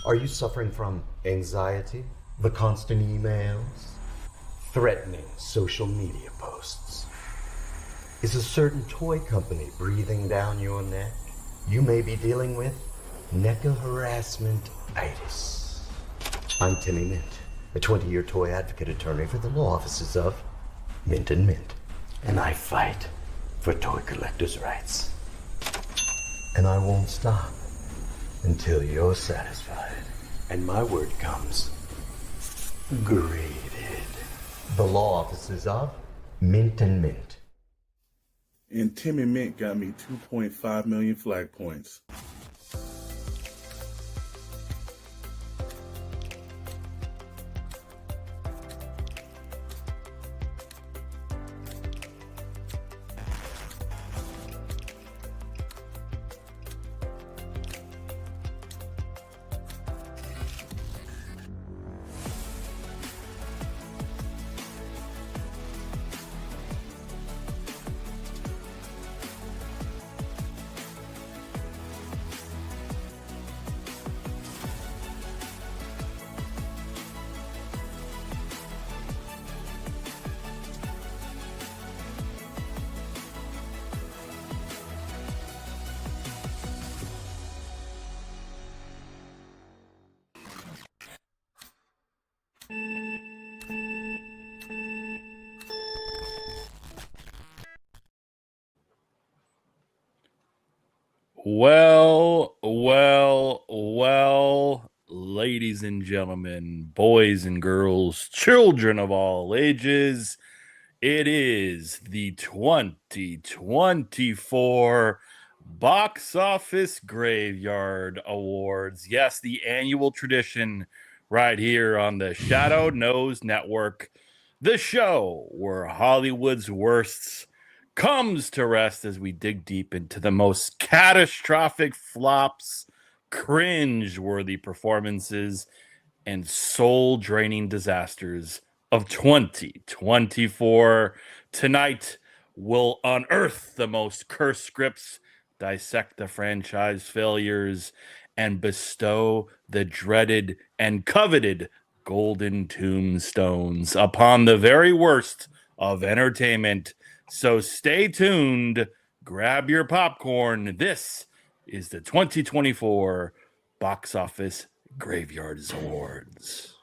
Are you suffering from anxiety, the constant emails, threatening social media posts? Is a certain toy company breathing down your neck? You may be dealing with NECA harassment-itis. I'm Timmy Mint, a 20-year toy advocate attorney for the law offices of Mint and Mint. And I fight for toy collectors' rights. And I won't stop until you're satisfied. And my word comes graded. The law offices of Mint and Mint. And Timmy Mint got me 2.5 million flag points. Well, ladies and gentlemen, boys and girls, children of all ages, it is the 2024 Box Office Graveyard Awards. Yes, the annual tradition right here on the Shadow Nose Network, the show where Hollywood's worsts comes to rest as we dig deep into the most catastrophic flops, cringe-worthy performances, and soul-draining disasters of 2024. Tonight, we'll unearth the most cursed scripts, dissect the franchise failures, and bestow the dreaded and coveted Golden Tombstones upon the very worst of entertainment. So stay tuned, grab your popcorn. This is the 2024 Box Office Graveyard Awards.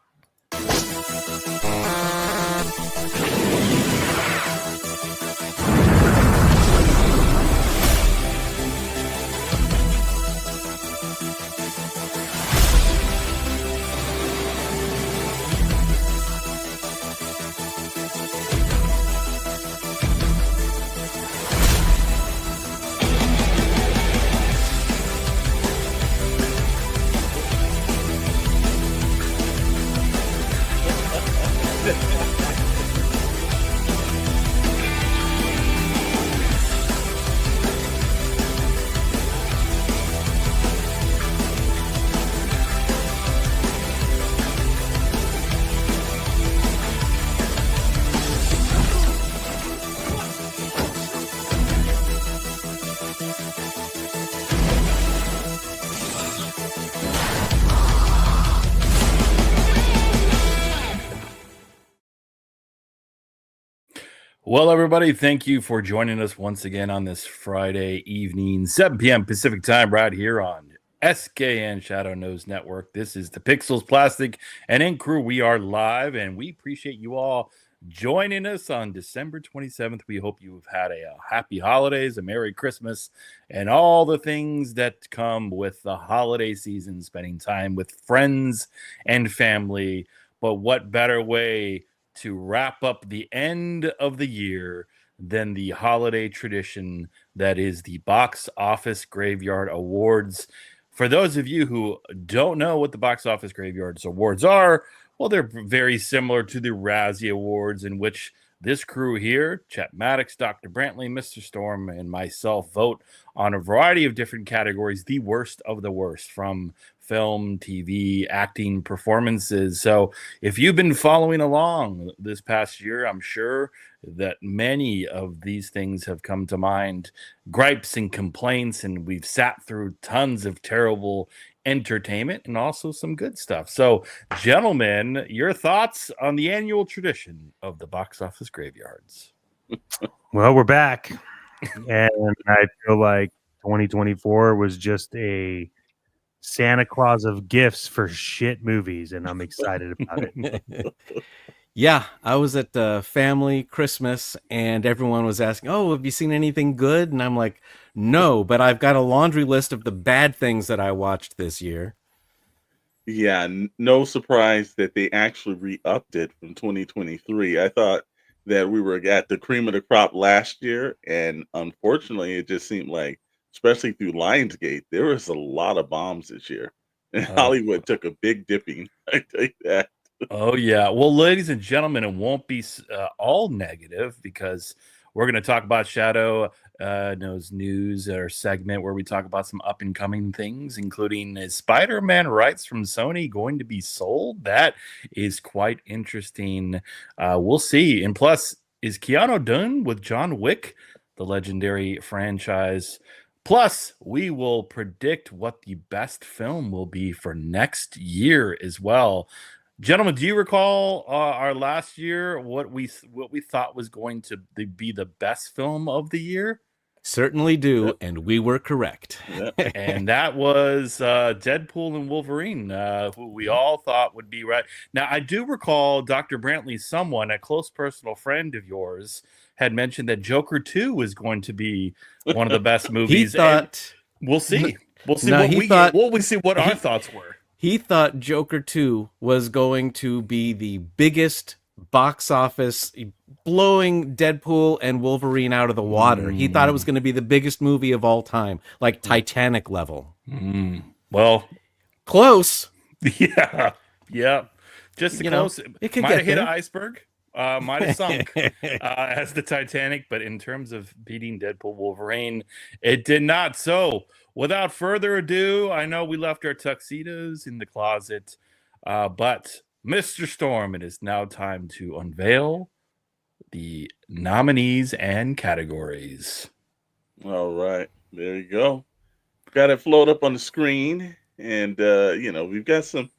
Well, everybody, thank you for joining us once again on this Friday evening, 7 p.m. Pacific time, right here on SKN Shadow Knows Network. This is the Pixels, Plastic, and Ink Crew. We are live, and we appreciate you all joining us on December 27th. We hope you've had a happy holidays, a Merry Christmas, and all the things that come with the holiday season, spending time with friends and family. But what better way to wrap up the end of the year than the holiday tradition that is the Box Office Graveyard Awards. For those of you who don't know what the Box Office Graveyards Awards are, well, they're very similar to the Razzie Awards, in which this crew here, Chet Maddox, Dr. Brantley, Mr. Storm, and myself, vote on a variety of different categories, the worst of the worst, from film, TV, acting, performances. So if you've been following along this past year, I'm sure that many of these things have come to mind, gripes and complaints, and we've sat through tons of terrible entertainment and also some good stuff. So, gentlemen, your thoughts on the annual tradition of the Box Office Graveyards? Well, we're back, and I feel like 2024 was just a Santa Claus of gifts for shit movies, and I'm excited about it. Yeah, I was at family Christmas, and everyone was asking, "Oh, have you seen anything good?" And I'm like, "No, but I've got a laundry list of the bad things that I watched this year." Yeah, no surprise that they actually re-upped it from 2023. I thought that we were at the cream of the crop last year, and unfortunately, it just seemed like, especially through Lionsgate, there was a lot of bombs this year. And Hollywood took a big dipping. I take that. Oh, yeah. Well, ladies and gentlemen, it won't be all negative, because we're going to talk about Shadow Knows News, our segment where we talk about some up and coming things, including is Spider-Man rights from Sony going to be sold? That is quite interesting. We'll see. And plus, is Keanu done with John Wick, the legendary franchise? Plus, we will predict what the best film will be for next year as well. Gentlemen, do you recall our last year, what we thought was going to be the best film of the year? Certainly do, and we were correct. And that was Deadpool and Wolverine, who we all thought would be right. Now, I do recall Dr. Brantley, someone, a close personal friend of yours, had mentioned that Joker 2 was going to be one of the best movies. He thought, we'll see. We'll see what our thoughts were. He thought Joker 2 was going to be the biggest box office, blowing Deadpool and Wolverine out of the water. He thought it was going to be the biggest movie of all time, like Titanic level. Well, close. Yeah. Just close. It could might get have hit there. an iceberg. Might have sunk as the Titanic, but in terms of beating Deadpool Wolverine, it did not. So, without further ado, I know we left our tuxedos in the closet, but Mr. Storm, it is now time to unveil the nominees and categories. All right, there you go. Got it float up on the screen, and we've got some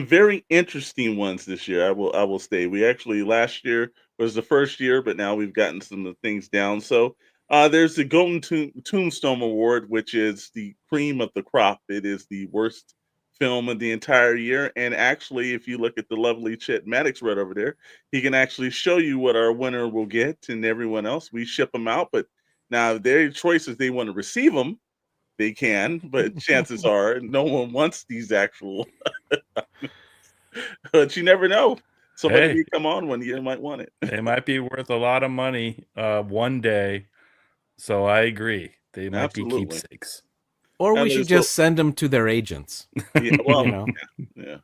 very interesting ones this year. I will say we actually last year was the first year, but now we've gotten some of the things down. So there's the Golden Tombstone Award, which is the cream of the crop. It is the worst film of the entire year. And actually, if you look at the lovely Chet Maddox right over there, he can actually show you what our winner will get and everyone else. We ship them out, but now their choices, they want to receive them. They can, but chances are no one wants these actual. But you never know. Somebody may come on one year might want it. They might be worth a lot of money one day. So I agree. They might be keepsakes. Or we should just send them to their agents. Yeah, well, yeah.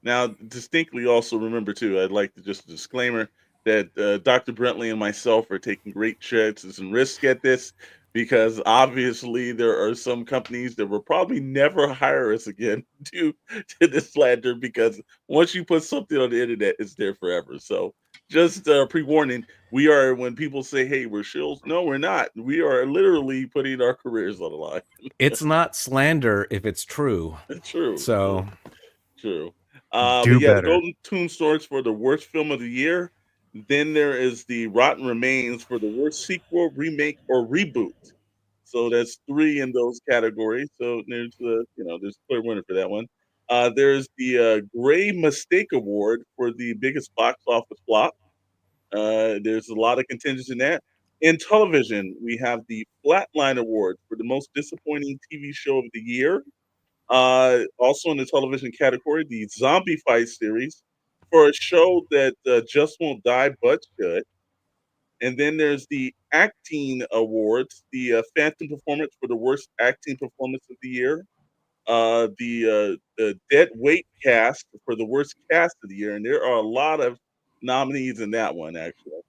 Now, distinctly also remember, too, I'd like to just a disclaimer that Dr. Brantley and myself are taking great chances and risks at this, because obviously there are some companies that will probably never hire us again to this slander, because once you put something on the internet, it's there forever. So just pre-warning, we are, when people say, hey, we're shills, no, we're not. We are literally putting our careers on the line. It's not slander if it's true. It's true. So true. Do better. The Golden Tombstone for the worst film of the year. Then there is the Rotten Remains for the worst sequel, remake, or reboot. So that's 3 in those categories. So there's there's a clear winner for that one. There's the Gray Mistake Award for the biggest box office flop. There's a lot of contingents in that. In television, we have the Flatline Award for the most disappointing TV show of the year. Also in the television category, the Zombie Fight series for a show that just won't die but should. And then there's the Acting Awards, the Phantom Performance for the worst acting performance of the year. The Dead Weight Cast for the worst cast of the year, and there are a lot of nominees in that one actually.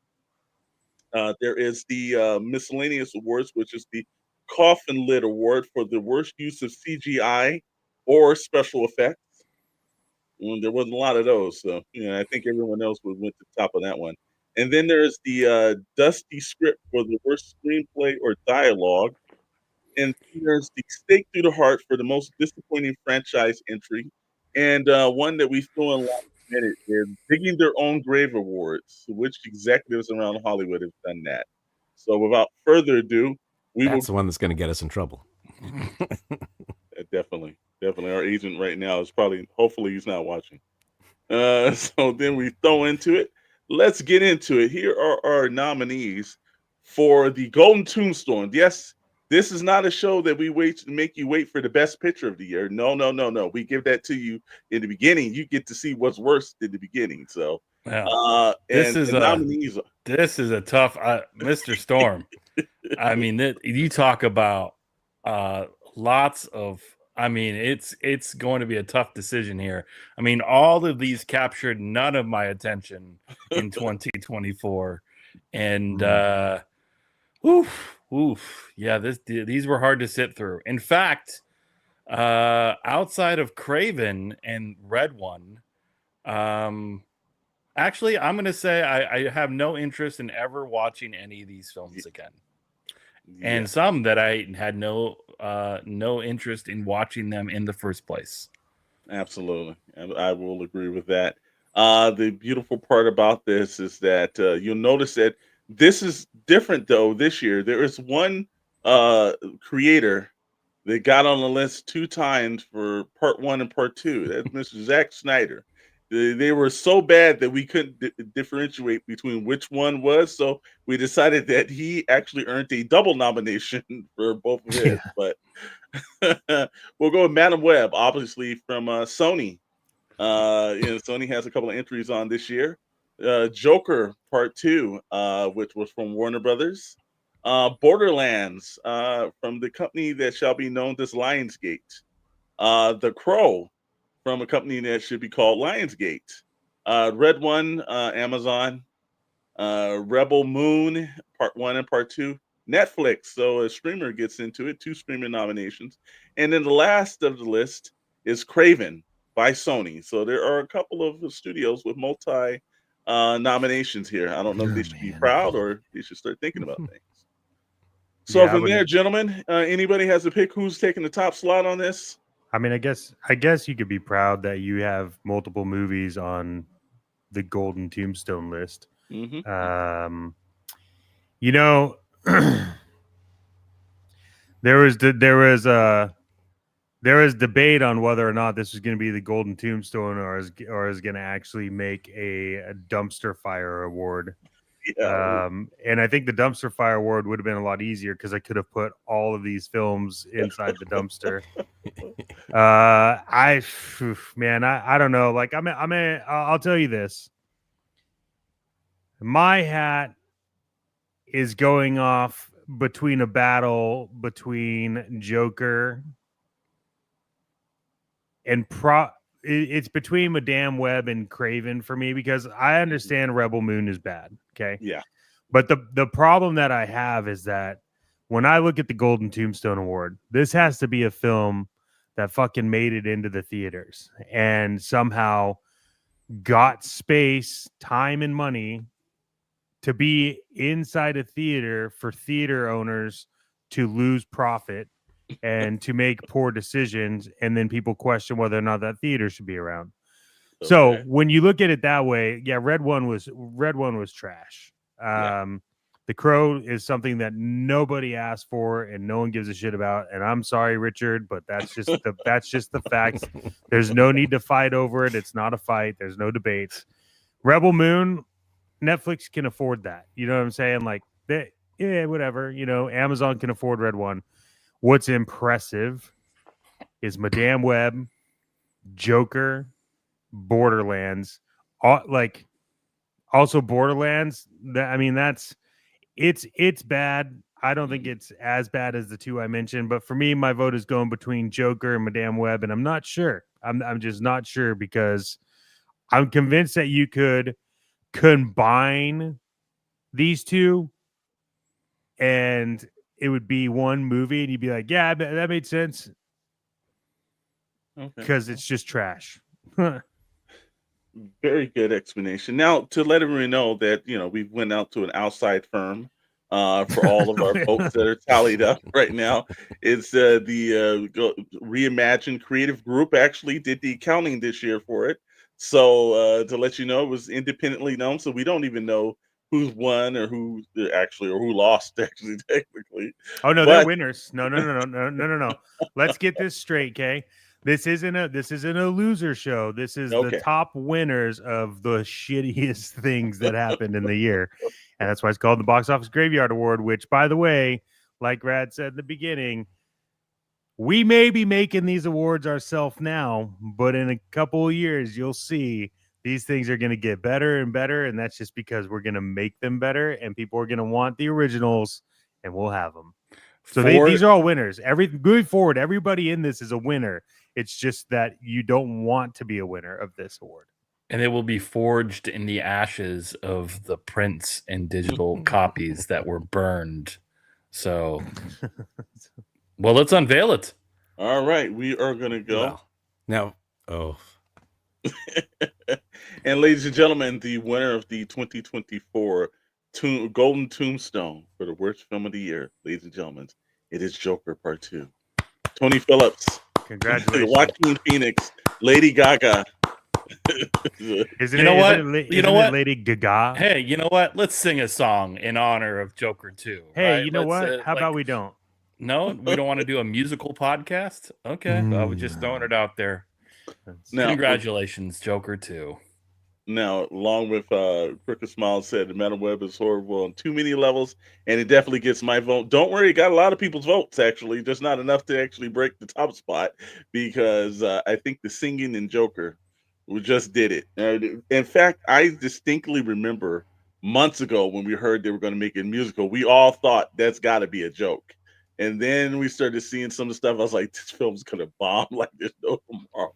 There is the Miscellaneous Awards, which is the Coffin Lid Award for the worst use of CGI or special effects. There wasn't a lot of those, so I think everyone else went to the top of that one. And then there's the Dusty Script for the worst screenplay or dialogue. And there's the Stake Through the Heart for the most disappointing franchise entry. And one that we threw in last minute is Digging Their Own Grave Awards, which executives around Hollywood have done that. So without further ado, That's the one that's going to get us in trouble. Definitely. Our agent right now is hopefully he's not watching. So then we throw into it. Let's get into it. Here are our nominees for the Golden Tombstone. Yes, this is not a show that we make you wait for the best picture of the year. No. We give that to you in the beginning. You get to see what's worse in the beginning. So, this is a tough, Mr. Storm. I mean, you talk about lots of. I mean, it's going to be a tough decision here. I mean, all of these captured none of my attention in 2024, and yeah, these were hard to sit through. In fact, outside of Craven and Red One, actually, I'm going to say I have no interest in ever watching any of these films again. Yeah. And some that I had no interest in watching them in the first place. Absolutely. I will agree with that. The beautiful part about this is that you'll notice that this is different though this year. There is one creator that got on the list 2 times for part 1 and part 2. That's Mr. Zack Snyder. They were so bad that we couldn't differentiate between which one was. So we decided that he actually earned a double nomination for both of his. But we'll go with Madam Web, obviously from Sony. Sony has a couple of entries on this year. Joker Part 2, which was from Warner Brothers. Borderlands, from the company that shall be known as Lionsgate. The Crow, from a company that should be called Lionsgate. Red One, Amazon. Rebel Moon, Part 1 and Part 2. Netflix, so a streamer gets into it, 2 streamer nominations. And then the last of the list is Craven by Sony. So there are a couple of studios with multi nominations here. I don't know if they should be proud or they should start thinking about things. So from there, gentlemen, anybody has a pick who's taking the top slot on this? I mean, I guess you could be proud that you have multiple movies on the Golden Tombstone list. Mm-hmm. There was debate on whether or not this was going to be the Golden Tombstone or is going to actually make a dumpster fire award. Yeah. And I think the dumpster fire award would have been a lot easier because I could have put all of these films inside the dumpster. I don't know. Like I'll tell you this. My hat is going off between a battle between Joker and it's between Madame Web and Craven for me, because I understand Rebel Moon is bad. Okay. Yeah. But the problem that I have is that when I look at the Golden Tombstone Award, this has to be a film that fucking made it into the theaters and somehow got space, time, and money to be inside a theater for theater owners to lose profit and to make poor decisions, and then people question whether or not that theater should be around. So Okay. when you look at it that way, yeah, Red One was trash. Yeah. The Crow is something that nobody asked for and no one gives a shit about. And I'm sorry, Richard, but that's just the facts. There's no need to fight over it. It's not a fight. There's no debates. Rebel Moon, Netflix can afford that. You know what I'm saying? Like, yeah, whatever. You know, Amazon can afford Red One. What's impressive is Madame Web, Joker, Borderlands, also Borderlands. It's bad. I don't think it's as bad as the two I mentioned, but for me, my vote is going between Joker and Madame Web, and I'm not sure. I'm just not sure because I'm convinced that you could combine these two and it would be one movie, and you'd be like, yeah, that made sense Okay. because it's just trash. Very good explanation. Now, to let everyone know that we went out to an outside firm for all of our votes that are tallied up right now. It's the Reimagine Creative Group actually did the accounting this year for it. So to let you know, it was independently known. So we don't even know who's won or who lost actually technically. Oh no, they're But winners. No. Let's get this straight, Kay. This isn't a loser show. This is the okay. top winners of the shittiest things that happened in the year. And that's why it's called the Box Office Graveyard Award, which, by the way, like Brad said in the beginning, we may be making these awards ourselves now, but in a couple of years, you'll see these things are going to get better and better. And that's just because we're going to make them better and people are going to want the originals and we'll have them. So these are all winners. Going forward, everybody in this is a winner. It's just that you don't want to be a winner of this award. And it will be forged in the ashes of the prints and digital copies that were burned. So, well, let's unveil it. All right, we are going to go. Now, And ladies and gentlemen, the winner of the 2024 Golden Tombstone for the worst film of the year, ladies and gentlemen, it is Joker Part 2. Tony Phillips. Congratulations. Joaquin Phoenix. Lady Gaga. Isn't it Lady Gaga? Hey, you know what? Let's sing a song in honor of Joker 2. Hey, right? you know what? How about we don't? No, we don't want to do a musical podcast? Okay, I was just throwing it out there. Now, congratulations, Joker 2. Now, along with Crooked Smile said, Madam Web is horrible on too many levels, and it definitely gets my vote. Don't worry, it got a lot of people's votes, actually. Just not enough to actually break the top spot, because I think the singing in Joker, we just did it. In fact, I distinctly remember months ago when we heard they were going to make it musical, we all thought that's got to be a joke. And then we started seeing some of the stuff. I was like, this film's going to bomb like there's no tomorrow.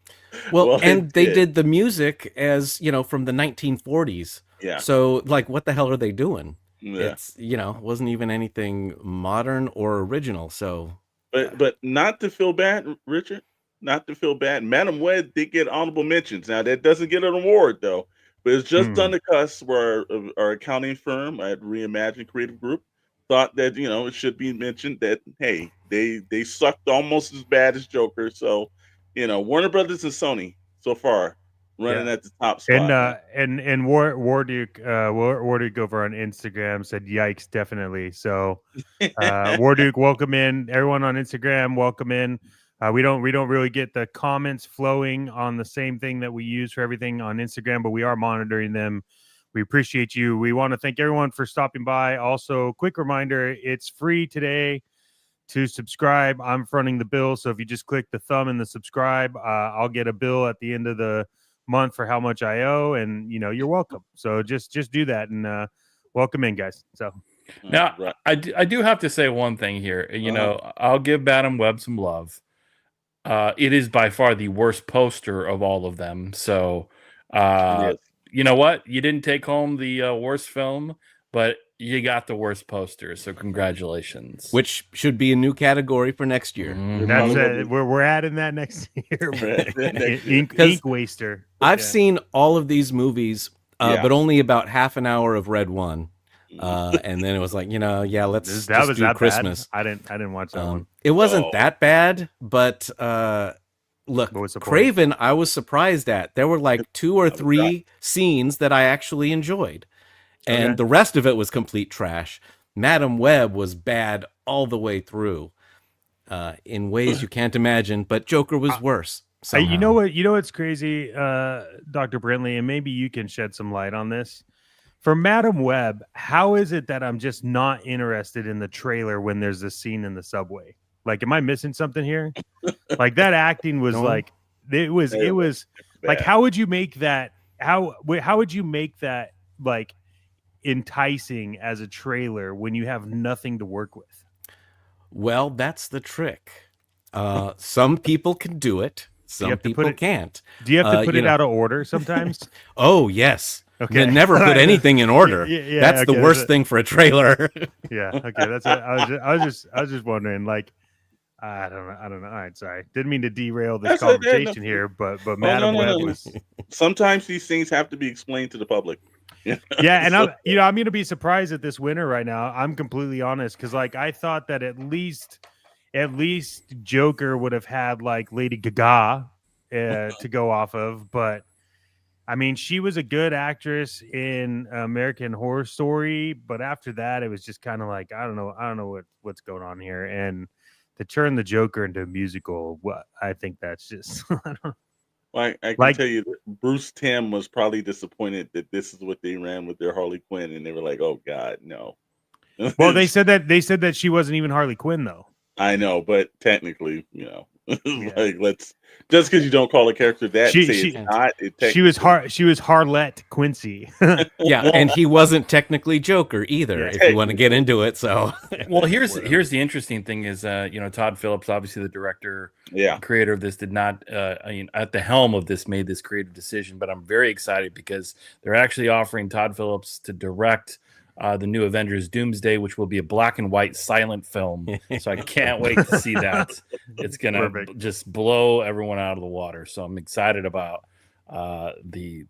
Well, and they did the music as, from the 1940s. Yeah. So, like, what the hell are they doing? Yeah. It's, wasn't even anything modern or original. So, but not to feel bad, Richard, not to feel bad. Madam Web did get honorable mentions. Now, that doesn't get an award, though. But it's just on the cusp where our accounting firm at Reimagine Creative Group thought that it should be mentioned that hey, they sucked almost as bad as Joker. So Warner Brothers and Sony so far running at the top spot. And Warduke over on Instagram said yikes, definitely. So Warduke, welcome in. Everyone on Instagram, welcome in. We don't really get the comments flowing on the same thing that we use for everything on Instagram, but we are monitoring them. We appreciate you. We want to thank everyone for stopping by. Also, quick reminder, it's free today to subscribe. I'm fronting the bill, so if you just click the thumb and the subscribe, I'll get a bill at the end of the month for how much I owe, and you're welcome. So just do that, and welcome in, guys. So now, I do have to say one thing here. I'll give Madam Web some love. It is by far the worst poster of all of them. So you know what? You didn't take home the worst film, but you got the worst poster. So congratulations. Which should be a new category for next year. That's we're adding that next year. Ink waster. I've seen all of these movies, but only about half an hour of Red One. And then it was like, let's do Christmas. Bad? I didn't watch that one. It wasn't that bad, but Look, What was the point? Craven, I was surprised at. There were like 2 or 3 scenes that I actually enjoyed, and Okay. the rest of it was complete trash. Madam Web was bad all the way through, in ways you can't imagine. But Joker was worse. You know somehow. what? You know what's crazy, Dr. Brantley, and maybe you can shed some light on this. For Madam Web, how is it that I'm just not interested in the trailer when there's a scene in the subway? Like, am I missing something here? Like, that acting was No. like it was like, Bad. how would you make that how would you make that like enticing as a trailer when you have nothing to work with? Well, that's the trick. Some people can do it. Some have to put people it- can't. Do you have to put you it know- out of order sometimes? Oh, yes. Okay. Never put anything in order. Yeah, That's the okay, worst that's thing for a trailer. Yeah. Okay. That's it. I was just wondering. Like, I don't know. All right. Sorry. Didn't mean to derail this That's okay, conversation no. here, but Oh, Madam Web no. was. Sometimes these things have to be explained to the public. Yeah, and I'm gonna be surprised at this winner right now. I'm completely honest because like I thought that at least Joker would have had like Lady Gaga to go off of, but I mean she was a good actress in American Horror Story, but after that it was just kind of like I don't know what's going on here, and to turn the Joker into a musical, what I think that's just I don't know. I can Like- tell you that Bruce Timm was probably disappointed that this is what they ran with their Harley Quinn, and they were like, "Oh God, no." Well, they said that she wasn't even Harley Quinn though. I know, but technically, Yeah. like let's just because you don't call a character that, She- say she- it's not. She was Harlette Quincy. Yeah, and he wasn't technically Joker either, Yeah. if you want to get into it. So Well, here's the interesting thing is Todd Phillips, obviously the director, Yeah, creator of this, did not at the helm of this made this creative decision, but I'm very excited because they're actually offering Todd Phillips to direct the new Avengers Doomsday, which will be a black and white silent film. So I can't wait to see that. It's gonna Perfect. just blow everyone out of the water. So I'm excited about the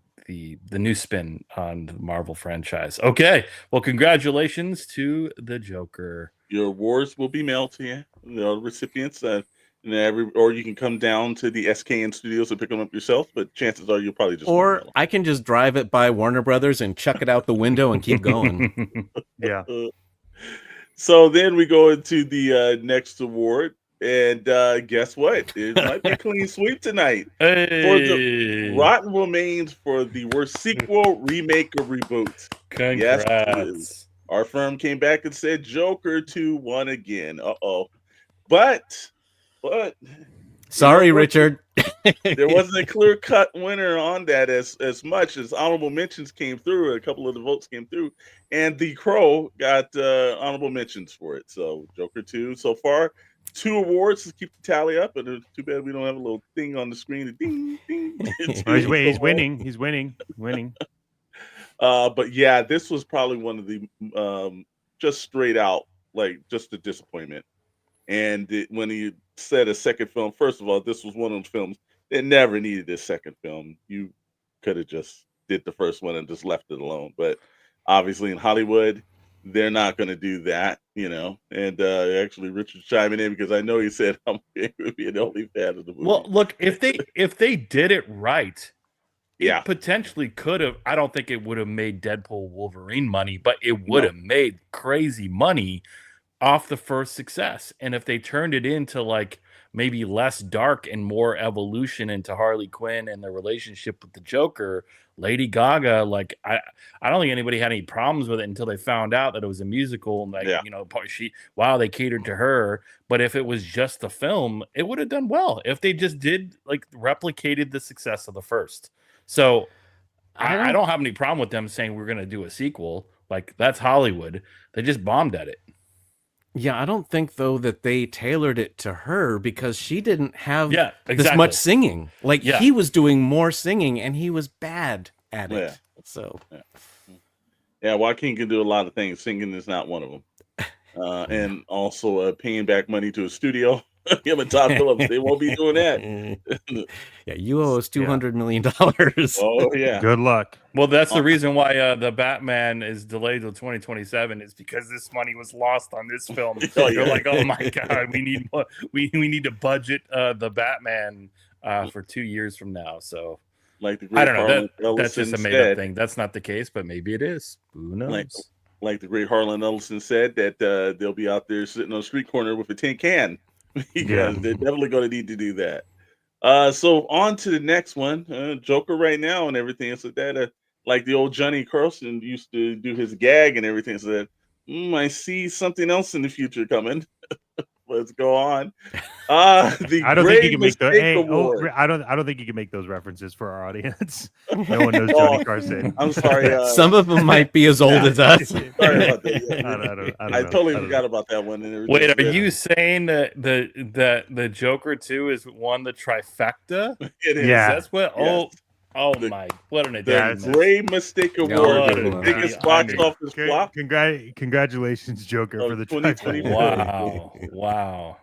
new spin on the Marvel franchise. Okay, well, congratulations to the Joker. your awards will be mailed to you, the recipients, or you can come down to the SKN studios and pick them up yourself. But chances are you'll probably just or mail 'em. I can just drive it by Warner Brothers and chuck it out the window and keep going. Yeah. So then we go into the next award, and guess what? It might be a clean sweep tonight. Hey, Rotten Remains for the worst sequel, remake, or reboot. congrats. Yes, our firm came back and said Joker 2 won again. But Sorry, You know what? Richard. there wasn't a clear cut winner on that as much as honorable mentions came through. A couple of the votes came through, and The Crow got honorable mentions for it. So Joker 2 so far, 2 awards to keep the tally up. And it's too bad we don't have a little thing on the screen. Ding, ding. Oh, he's winning. He's winning. But yeah, this was probably one of the just straight out like just a disappointment. And when he said a second film, first of all, this was one of those films that never needed a second film. You could have just did the first one and just left it alone. But obviously in Hollywood, they're not going to do that, And actually, Richard's chiming in because I know he said I'm going to be an only fan of the movie. Well, look, if they did it right, Yeah. it potentially could have. I don't think it would have made Deadpool Wolverine money, but it would have made crazy money off the first success. And if they turned it into like maybe less dark and more evolution into Harley Quinn and the relationship with the Joker, Lady Gaga, like I don't think anybody had any problems with it until they found out that it was a musical and they catered to her. But if it was just the film, it would have done well if they just did like replicated the success of the first. So I don't have any problem with them saying we're going to do a sequel. Like that's Hollywood. They just bombed at it. Yeah, I don't think though that they tailored it to her because she didn't have Yeah, this exactly. much singing. Like Yeah. he was doing more singing and he was bad at it. Yeah. So Yeah, Joaquin can do a lot of things. Singing is not one of them. And also paying back money to a studio. Him and Todd Phillips, they won't be doing that. yeah, you owe us $200 million. Oh, yeah. Good luck. Well, that's the reason why the Batman is delayed till 2027 is because this money was lost on this film. Oh, yeah. They're like, oh my god, we need more, we need to budget the Batman for 2 years from now. So Like the I great don't know. Harlan That's just Ellison a made up said, thing. That's not the case, but maybe it is. Who like knows? like the great Harlan Ellison said that they'll be out there sitting on a street corner with a tin can because they're definitely going to need to do that. So on to the next one, Joker right now and everything. So that like the old Johnny Carson used to do his gag and everything. So that I see something else in the future coming. Let's go on. The I don't think you Great can make the. Mistake Hey, Award. I don't think you can make those references for our audience. No one knows Oh, Johnny Carson. I'm sorry. Some of them might be as old as us. Sorry about that. Yeah. I don't I know. totally I don't forgot know. about that one. And everything. Wait, are Yeah. you saying that the Joker 2 is won the trifecta? It is. Yeah. That's what. Yes. Oh The- my! What an The achievement! Great Mistake Yeah, Award, we're the good. biggest I box mean, office flop. Congratulations, Joker, Of for the 2024. trifecta. Wow!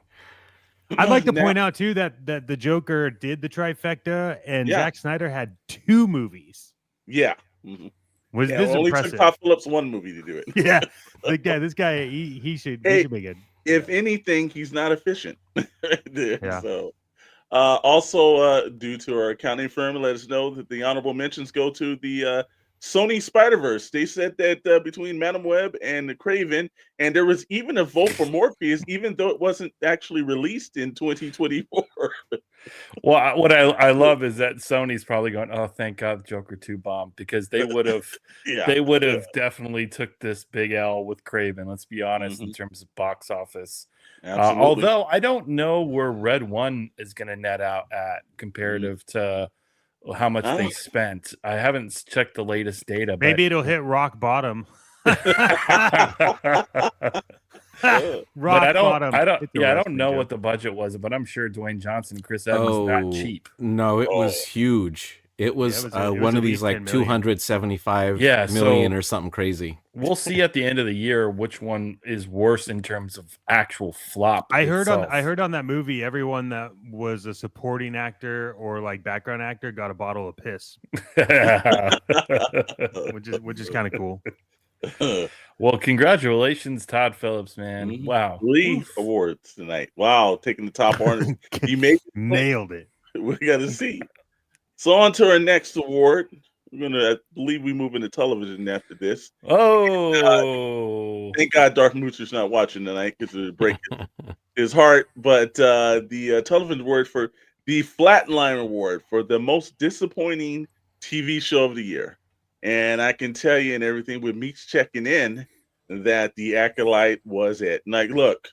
I'd like to Now- point out too that the Joker did the trifecta, and Yeah. Zack Snyder had 2 movies. Yeah. Mhm. Was Yeah, this it only impressive? took Todd Phillips one movie to do it. Yeah, this guy, he should make it. If anything, he's not efficient. There, Yeah. So, also, due to our accounting firm, let us know that the honorable mentions go to the Sony Spider-Verse. They said that between Madam Web and the Craven, and there was even a vote for Morpheus, even though it wasn't actually released in 2024. Well, what I love is that Sony's probably going, "Oh, thank God, Joker 2 bombed," because they would have Yeah. definitely took this big L with Craven. Let's be honest, in Mhm. terms of box office. Absolutely. Although I don't know where Red One is going to net out at comparative to how much they spent. I haven't checked the latest data. Maybe it'll hit rock bottom. But Rock I don't. bottom. I don't. Hit the Yeah, I don't wrestling know joke. what the budget was, but I'm sure Dwayne Johnson and Chris Evans not cheap. No, it was Oh. huge. It was, it was one at of these least like 10 million. 275 Yeah, million so- or something crazy. We'll see at the end of the year which one is worse in terms of actual flop. I heard itself. on that movie, everyone that was a supporting actor or like background actor got a bottle of piss, which is kind of cool. Well, congratulations, Todd Phillips, man. Mhm. Wow. 3 Oof. awards tonight. Wow, taking the top honors. You made Nailed it. we got to see. So on to our next award. I believe we move into television after this. Oh. Thank God Darth Moocher's not watching tonight because it would break his heart. But the television award for the Flatline Award for the most disappointing TV show of the year. And I can tell you and everything with Meeks checking in that the Acolyte was it. Like, look,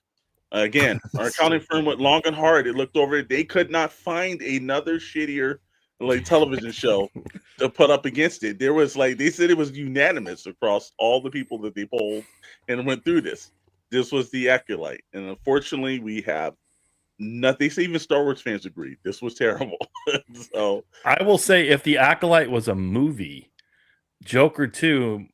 again, our accounting firm went long and hard. It looked over it. They could not find another shittier like television show to put up against it. There was like they said it was unanimous across all the people that they polled and went through this. This was the Acolyte, and unfortunately, we have nothing. They say even Star Wars fans agreed this was terrible. So I will say, if the Acolyte was a movie, Joker 2,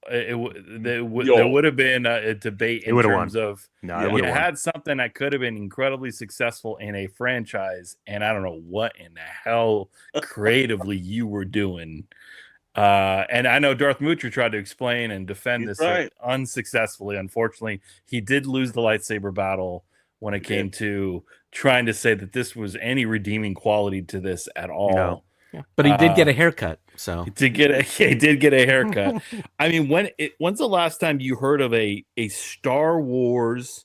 there would have been a debate in would've terms won. of No, it you would have won. had something that could have been incredibly successful in a franchise, and I don't know what in the hell creatively you were doing. And I know Darth Moocher tried to explain and defend He's this right. unsuccessfully. Unfortunately, he did lose the lightsaber battle when it came to trying to say that this was any redeeming quality to this at all. No. Yeah. But he did get a haircut, so He did get a haircut. I mean, when's the last time you heard of a Star Wars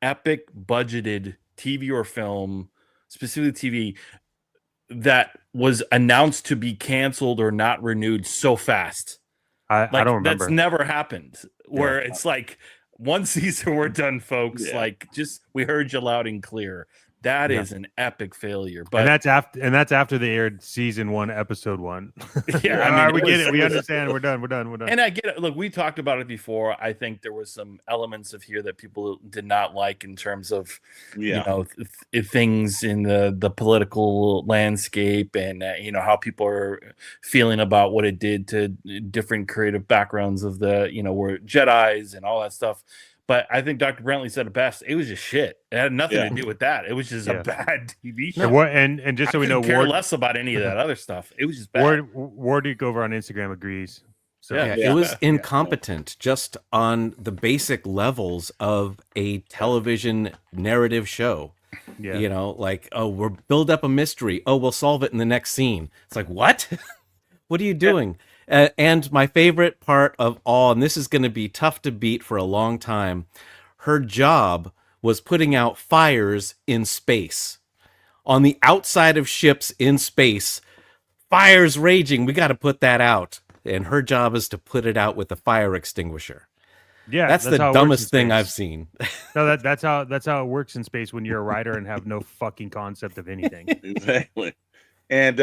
epic budgeted TV or film, specifically TV, that was announced to be canceled or not renewed so fast? I Like, don't remember. That's never happened. Where it's like, one season we're done, folks. Yeah. Like, just we heard you loud and clear. That is an epic failure. But and that's after they aired season 1, episode 1. Yeah, I All mean, right, we it get was- it. We understand. We're done. And I get it. Look, we talked about it before. I think there was some elements of here that people did not like in terms of, you know, things in the political landscape and, how people are feeling about what it did to different creative backgrounds of were Jedis and all that stuff. But I think Dr. Brantley said it best. It was just shit. It had nothing to do with that. It was just a bad TV show. And just so we know, care Ward less about any of that other stuff. It was just bad. Ward over on Instagram agrees. So Yeah. it was incompetent just on the basic levels of a television narrative show. Yeah. You know, like, oh, we'll build up a mystery. Oh, we'll solve it in the next scene. It's like, what? What are you doing? And my favorite part of all, and this is going to be tough to beat for a long time, her job was putting out fires in space. On the outside of ships in space, fires raging. We got to put that out. And her job is to put it out with a fire extinguisher. Yeah, That's the how it works in dumbest thing space. I've seen. No, that's how it works in space when you're a writer and have no fucking concept of anything. Exactly. And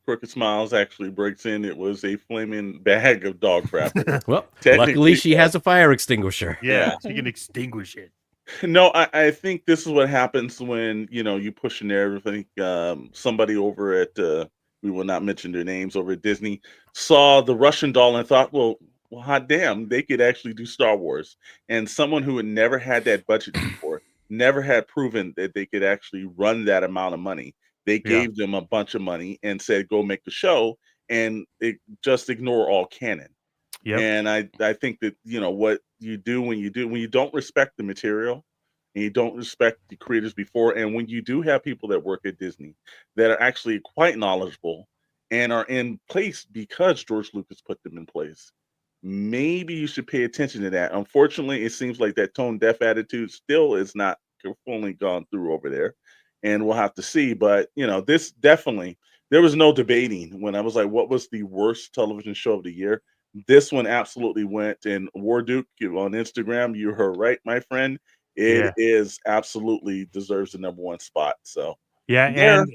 Crooked Smiles actually breaks in. It was a flaming bag of dog crap. Well, Technically, luckily she has a fire extinguisher. Yeah, she can extinguish it. No, I think this is what happens when you push a narrative. I think somebody over at we will not mention their names over at Disney saw the Russian doll and thought, well, hot damn, they could actually do Star Wars. And someone who had never had that budget before, never had proven that they could actually run that amount of money. They gave them a bunch of money and said, go make the show and just ignore all canon. Yep. And I think that, what you do when you don't respect the material and you don't respect the creators before, and when you do have people that work at Disney that are actually quite knowledgeable and are in place because George Lucas put them in place, maybe you should pay attention to that. Unfortunately, it seems like that tone deaf attitude still is not fully gone through over there, and we'll have to see. But this definitely, there was no debating when I was like, what was the worst television show of the year? This one absolutely went. And War Duke on Instagram, you heard right, my friend. It is absolutely deserves the #1 spot. So yeah,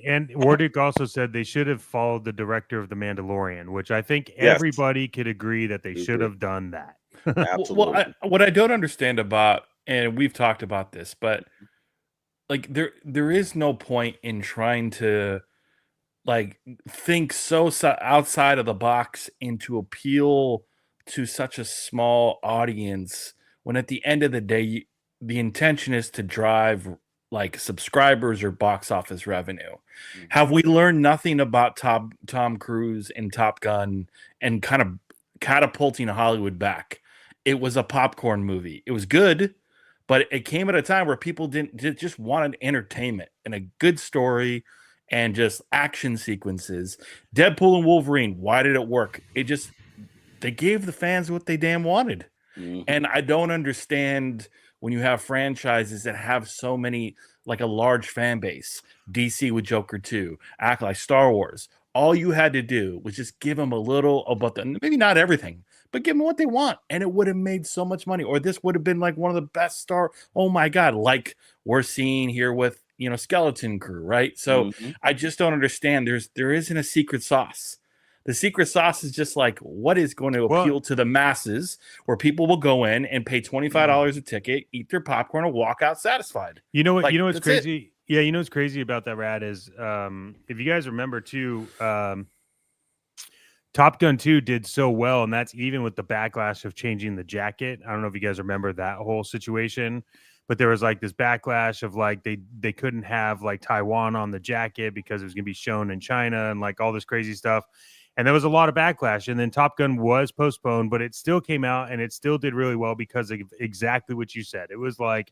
and Wardick also said they should have followed the director of The Mandalorian, which I think everybody could agree that they should have done that. Absolutely. Well, what I don't understand about, and we've talked about this, but like there is no point in trying to like think so outside of the box and to appeal to such a small audience when at the end of the day the intention is to drive like subscribers or box office revenue. Mm-hmm. Have we learned nothing about Tom Cruise and Top Gun and kind of catapulting Hollywood back? It was a popcorn movie. It was good, but it came at a time where people just wanted entertainment and a good story and just action sequences. Deadpool and Wolverine, why did it work? They gave the fans what they damn wanted. Mm-hmm. And I don't understand when you have franchises that have so many, like a large fan base, DC with Joker 2, act like Star Wars. All you had to do was just give them a little about maybe not everything, but give them what they want. And it would have made so much money. Or this would have been like one of the best oh my God, like we're seeing here with, Skeleton Crew, right? So I just don't understand. There isn't a secret sauce. The secret sauce is just like what is going to appeal to the masses, where people will go in and pay $25 a ticket, eat their popcorn, and walk out satisfied. You know what? You know what's crazy? Yeah, you know what's crazy about that, Rad, is if you guys remember too, Top Gun 2 did so well, and that's even with the backlash of changing the jacket. I don't know if you guys remember that whole situation. But there was like this backlash of like they couldn't have like Taiwan on the jacket because it was going to be shown in China and like all this crazy stuff. And there was a lot of backlash. And then Top Gun was postponed, but it still came out and it still did really well because of exactly what you said. It was like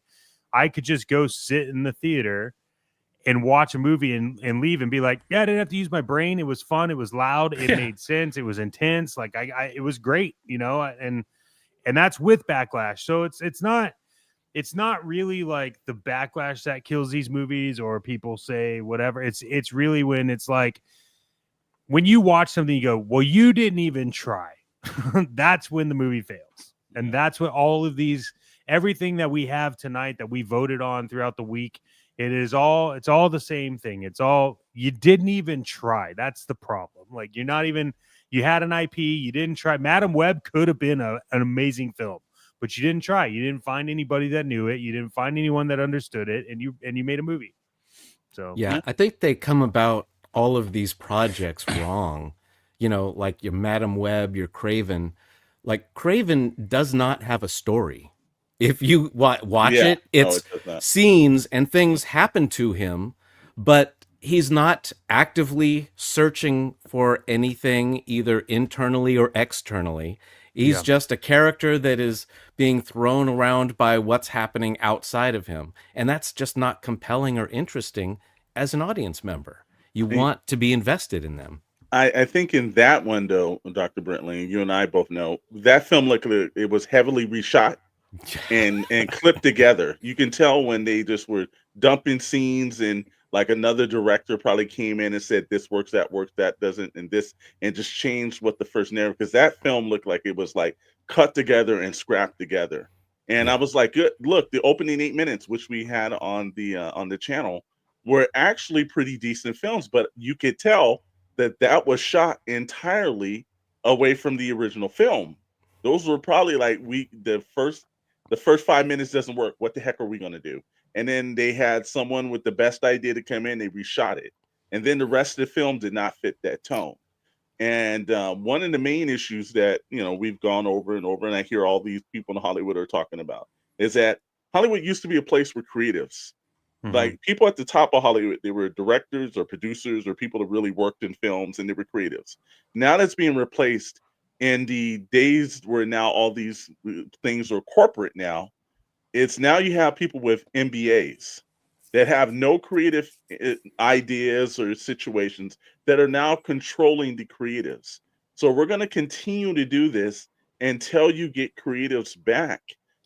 I could just go sit in the theater and watch a movie and leave and be like, yeah, I didn't have to use my brain. It was fun. It was loud. It made sense. It was intense. Like it was great, and that's with backlash. So it's not really like the backlash that kills these movies or people say whatever. It's really when it's like when you watch something, you go, well, you didn't even try. That's when the movie fails. And that's what everything that we have tonight that we voted on throughout the week, it's all the same thing. It's all, you didn't even try. That's the problem. Like you had an IP, you didn't try. Madam Web could have been an amazing film. But you didn't try. You didn't find anybody that knew it. You didn't find anyone that understood it, and you made a movie. So yeah, I think they come about all of these projects wrong. Like your Madam Web, your Craven. Like Craven does not have a story. If you watch it, it's scenes and things happen to him, but he's not actively searching for anything either internally or externally. He's Yeah. just a character that is being thrown around by what's happening outside of him. And that's just not compelling or interesting as an audience member. You want to be invested in them. I think in that one though, Dr. Brantley, you and I both know that film looked like it was heavily reshot and clipped together. You can tell when they just were dumping scenes, and like another director probably came in and said this works, that doesn't, and this, and just changed what the first narrative, because that film looked like it was like cut together and scrapped together. And I was like, good, look, the opening 8 minutes, which we had on the channel, were actually pretty decent films, but you could tell that was shot entirely away from the original film. Those were probably like the first 5 minutes doesn't work. What the heck are we going to do? And then they had someone with the best idea to come in. They reshot it, and then the rest of the film did not fit that tone. And one of the main issues that we've gone over and over, and I hear all these people in Hollywood are talking about, is that Hollywood used to be a place where creatives, like people at the top of Hollywood, they were directors or producers or people that really worked in films, and they were creatives. Now that's being replaced in the days where now all these things are corporate now. It's now you have people with MBAs that have no creative ideas or situations that are now controlling the creatives. So we're going to continue to do this until you get creatives back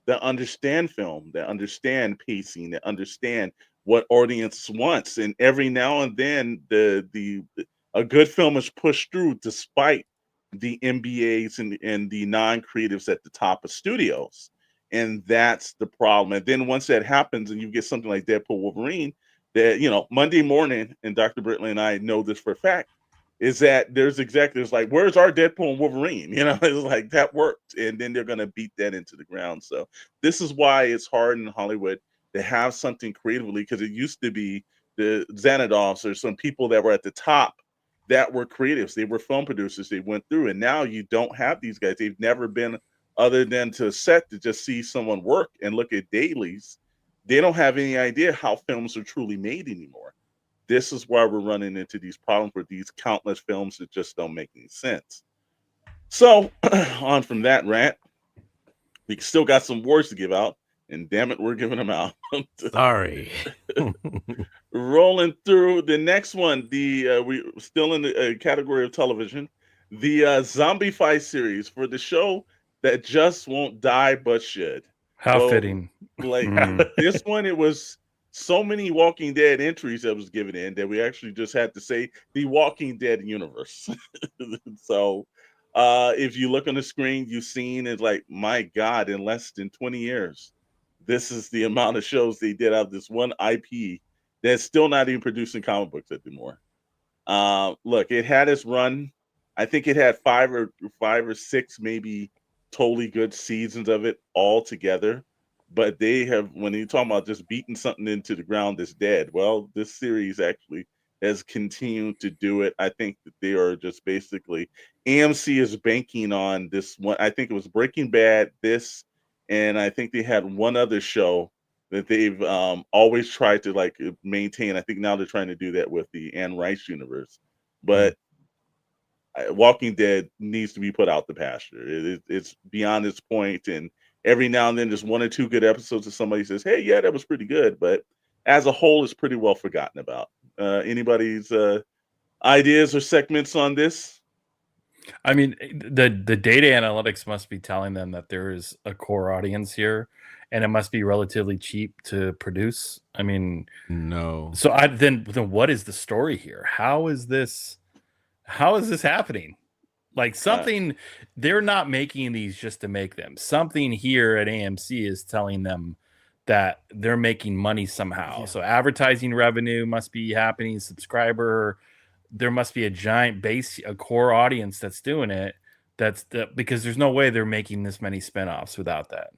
that understand film, that understand pacing, that understand what audience wants. And every now and then a good film is pushed through despite the MBAs and the non-creatives at the top of studios. And that's the problem. And then once that happens and you get something like Deadpool Wolverine, that Monday morning, and Dr. Brantley and I know this for a fact, is that there's executives like, where's our Deadpool and Wolverine? It's like that worked. And then they're gonna beat that into the ground. So this is why it's hard in Hollywood to have something creatively, because it used to be the Xanadovs or some people that were at the top that were creatives. They were film producers. They went through, and now you don't have these guys. They've never been other than to set to just see someone work and look at dailies. They don't have any idea how films are truly made anymore. This is why we're running into these problems with these countless films that just don't make any sense. So on from that rant, we still got some awards to give out, and damn it, we're giving them out. Sorry. Rolling through the next one, we still in the category of television, the Zombie Fight series for the show that just won't die but should. How fitting. Like this one, it was so many Walking Dead entries that was given in that we actually just had to say the Walking Dead universe. So if you look on the screen, you've seen it, like, my God, in less than 20 years, this is the amount of shows they did out of this one IP that's still not even producing comic books anymore. Look, it had its run. I think it had five or six maybe totally good seasons of it all together. But they have, when you're talking about just beating something into the ground that's dead, well, this series actually has continued to do it. I think that they are just basically, AMC is banking on this one. I think it was Breaking Bad, this, and I think they had one other show that they've always tried to like maintain. I think now they're trying to do that with the Anne Rice universe. But Walking Dead needs to be put out the pasture. It's beyond its point, and every now and then there's one or two good episodes that somebody says, hey, yeah, that was pretty good, but as a whole, it's pretty well forgotten about. Anybody's ideas or segments on this? I mean, the data analytics must be telling them that there is a core audience here, and it must be relatively cheap to produce. I mean, No. so then what is the story here? How is this happening? Like something, they're not making these just to make them. Something here at AMC is telling them that they're making money somehow. Yeah. So advertising revenue must be happening, subscriber, there must be a giant base, a core audience that's doing it. Because there's no way they're making this many spinoffs without that.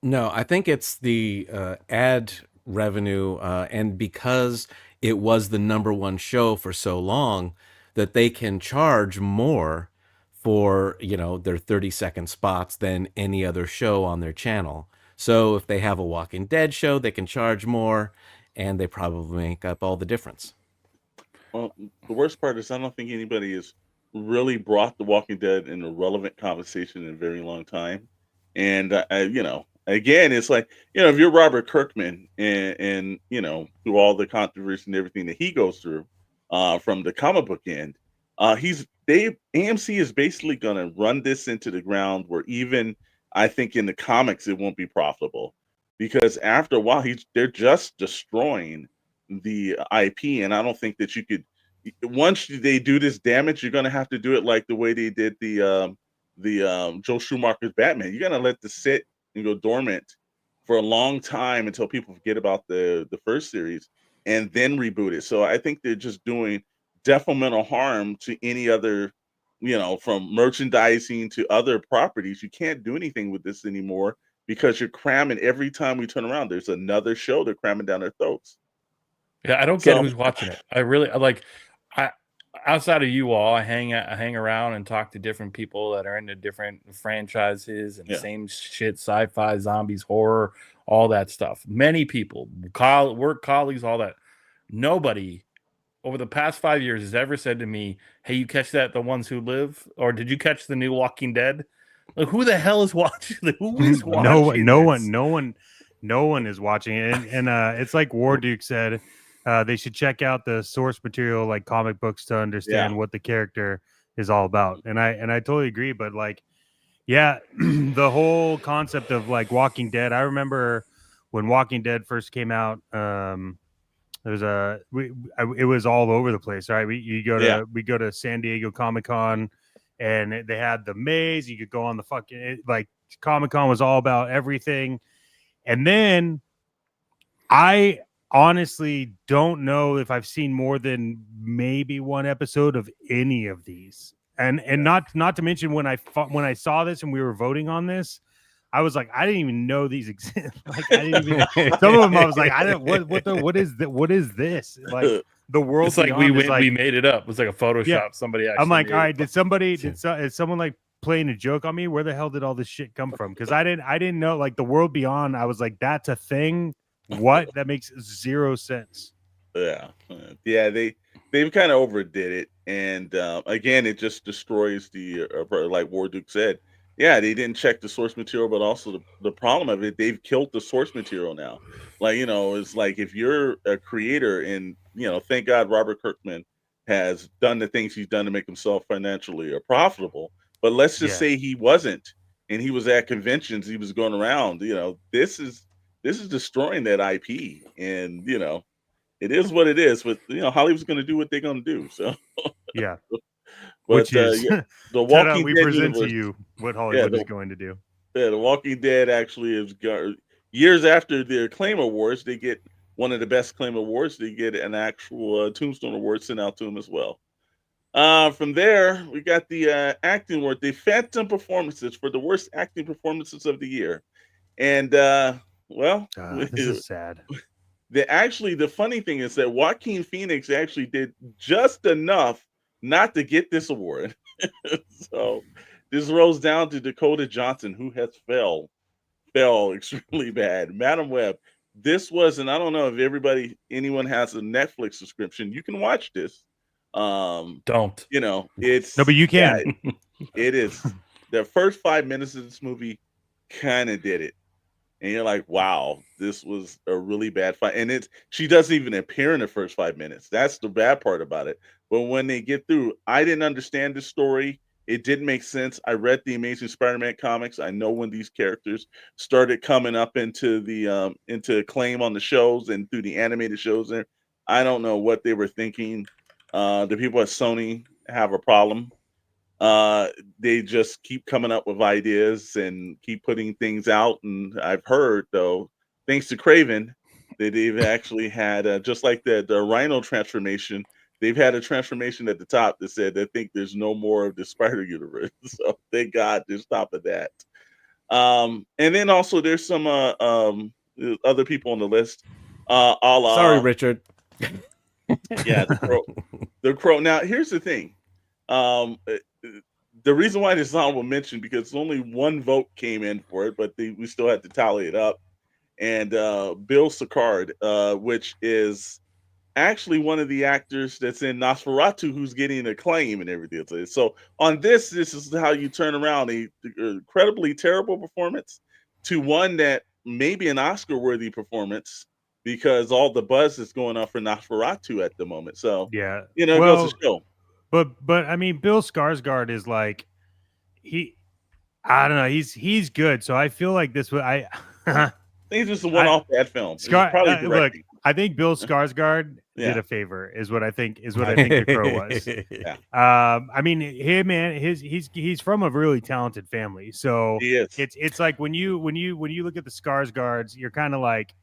No, I think it's the ad revenue, and because it was the number one show for so long, that they can charge more for their 30-second spots than any other show on their channel. So if they have a Walking Dead show, they can charge more, and they probably make up all the difference. Well, the worst part is I don't think anybody is really brought The Walking Dead in a relevant conversation in a very long time. And again, it's like, if you're Robert Kirkman and through all the controversy and everything that he goes through, from the comic book end, AMC is basically going to run this into the ground where even I think in the comics it won't be profitable, because after a while they're just destroying the IP, and I don't think that you could, once they do this damage, you're going to have to do it like the way they did the Joe Schumacher's Batman. You're going to let this sit and go dormant for a long time until people forget about the first series, and then reboot it. So I think they're just doing detrimental harm to any other, from merchandising to other properties. You can't do anything with this anymore because you're cramming every time we turn around. There's another show they're cramming down their throats. Yeah, I don't get who's watching it. I like, outside of you all, I hang around and talk to different people that are into different franchises and same shit, sci-fi, zombies, horror, all that stuff. Many people, work colleagues, all that. Nobody over the past 5 years has ever said to me, "Hey, you catch that? The Ones Who Live?" Or "Did you catch the new Walking Dead?" Like, who the hell is watching? Who is watching? No one is watching it. And it's like War Duke said. They should check out the source material, like comic books, to understand what the character is all about. And I totally agree. But like, the whole concept of like Walking Dead. I remember when Walking Dead first came out. It was all over the place, right? We go to San Diego Comic-Con, and they had the maze. You could go on the like Comic-Con was all about everything. And then I honestly don't know if I've seen more than maybe one episode of any of these. And not to mention when I saw this and we were voting on this, I was like, I didn't even know these exist. Like, I didn't even. Some of them, I was like, what is this? Like, the world. It's like we made it up. It was like a Photoshop. Yeah. Somebody actually. I'm like, all right, is someone like playing a joke on me? Where the hell did all this shit come from? Because I didn't know, like, the world beyond. I was like, that's a thing. What? That makes zero sense. They've kind of overdid it, and again, it just destroys the like War Duke said. They didn't check the source material, but also the problem of it, they've killed the source material now. Like, it's like if you're a creator, and thank God Robert Kirkman has done the things he's done to make himself financially profitable. But let's just say he wasn't, and he was at conventions, he was going around. This is destroying that IP, and it is what it is. But Hollywood's going to do what they're going to do. So yeah. But, which is the Walking we Dead present universe, to you what Hollywood is going to do. The Walking Dead actually is years after the Acclaim Awards, they get one of the best Acclaim Awards. They get an actual Tombstone Award sent out to them as well. From there, we got the acting award, the Phantom Performances for the worst acting performances of the year. And this is sad. The funny thing is that Joaquin Phoenix actually did just enough not to get this award. So this rolls down to Dakota Johnson, who has fell extremely bad. Madam Web, this was, and I don't know if anyone has a Netflix subscription. You can watch this. Don't. It's no, but you can. It is. The first 5 minutes of this movie kind of did it. And you're like, wow, this was a really bad fight. And she doesn't even appear in the first 5 minutes. That's the bad part about it. But when they get through, I didn't understand the story. It didn't make sense. I read the Amazing Spider-Man comics. I know when these characters started coming up into the into Acclaim on the shows and through the animated shows there. I don't know what they were thinking. The people at Sony have a problem. They just keep coming up with ideas and keep putting things out. And I've heard, though, thanks to Craven, that they've actually had, just like the Rhino transformation, they've had a transformation at the top that said they think there's no more of the Spider Universe. So thank God there's top of that. And then also there's some other people on the list. Sorry, Richard. Yeah, the Crow. Now, here's the thing. The reason why this is honorable mention, because only one vote came in for it, but we still had to tally it up. And Bill Sicard, which is actually one of the actors that's in Nosferatu who's getting acclaim and everything. So on this is how you turn around a incredibly terrible performance to one that may be an Oscar-worthy performance because all the buzz is going on for Nosferatu at the moment. So, Yeah. it goes to show. But I mean, Bill Skarsgård is like I don't know. He's good. So I feel like this would I think it's just a one-off bad film. It's probably look, directing. I think Bill Skarsgård did a favor. Is what I think. The Crow was. Yeah. I mean, him, man. He's from a really talented family. So He is. it's like when you look at the Skarsgårds, you're kind of like,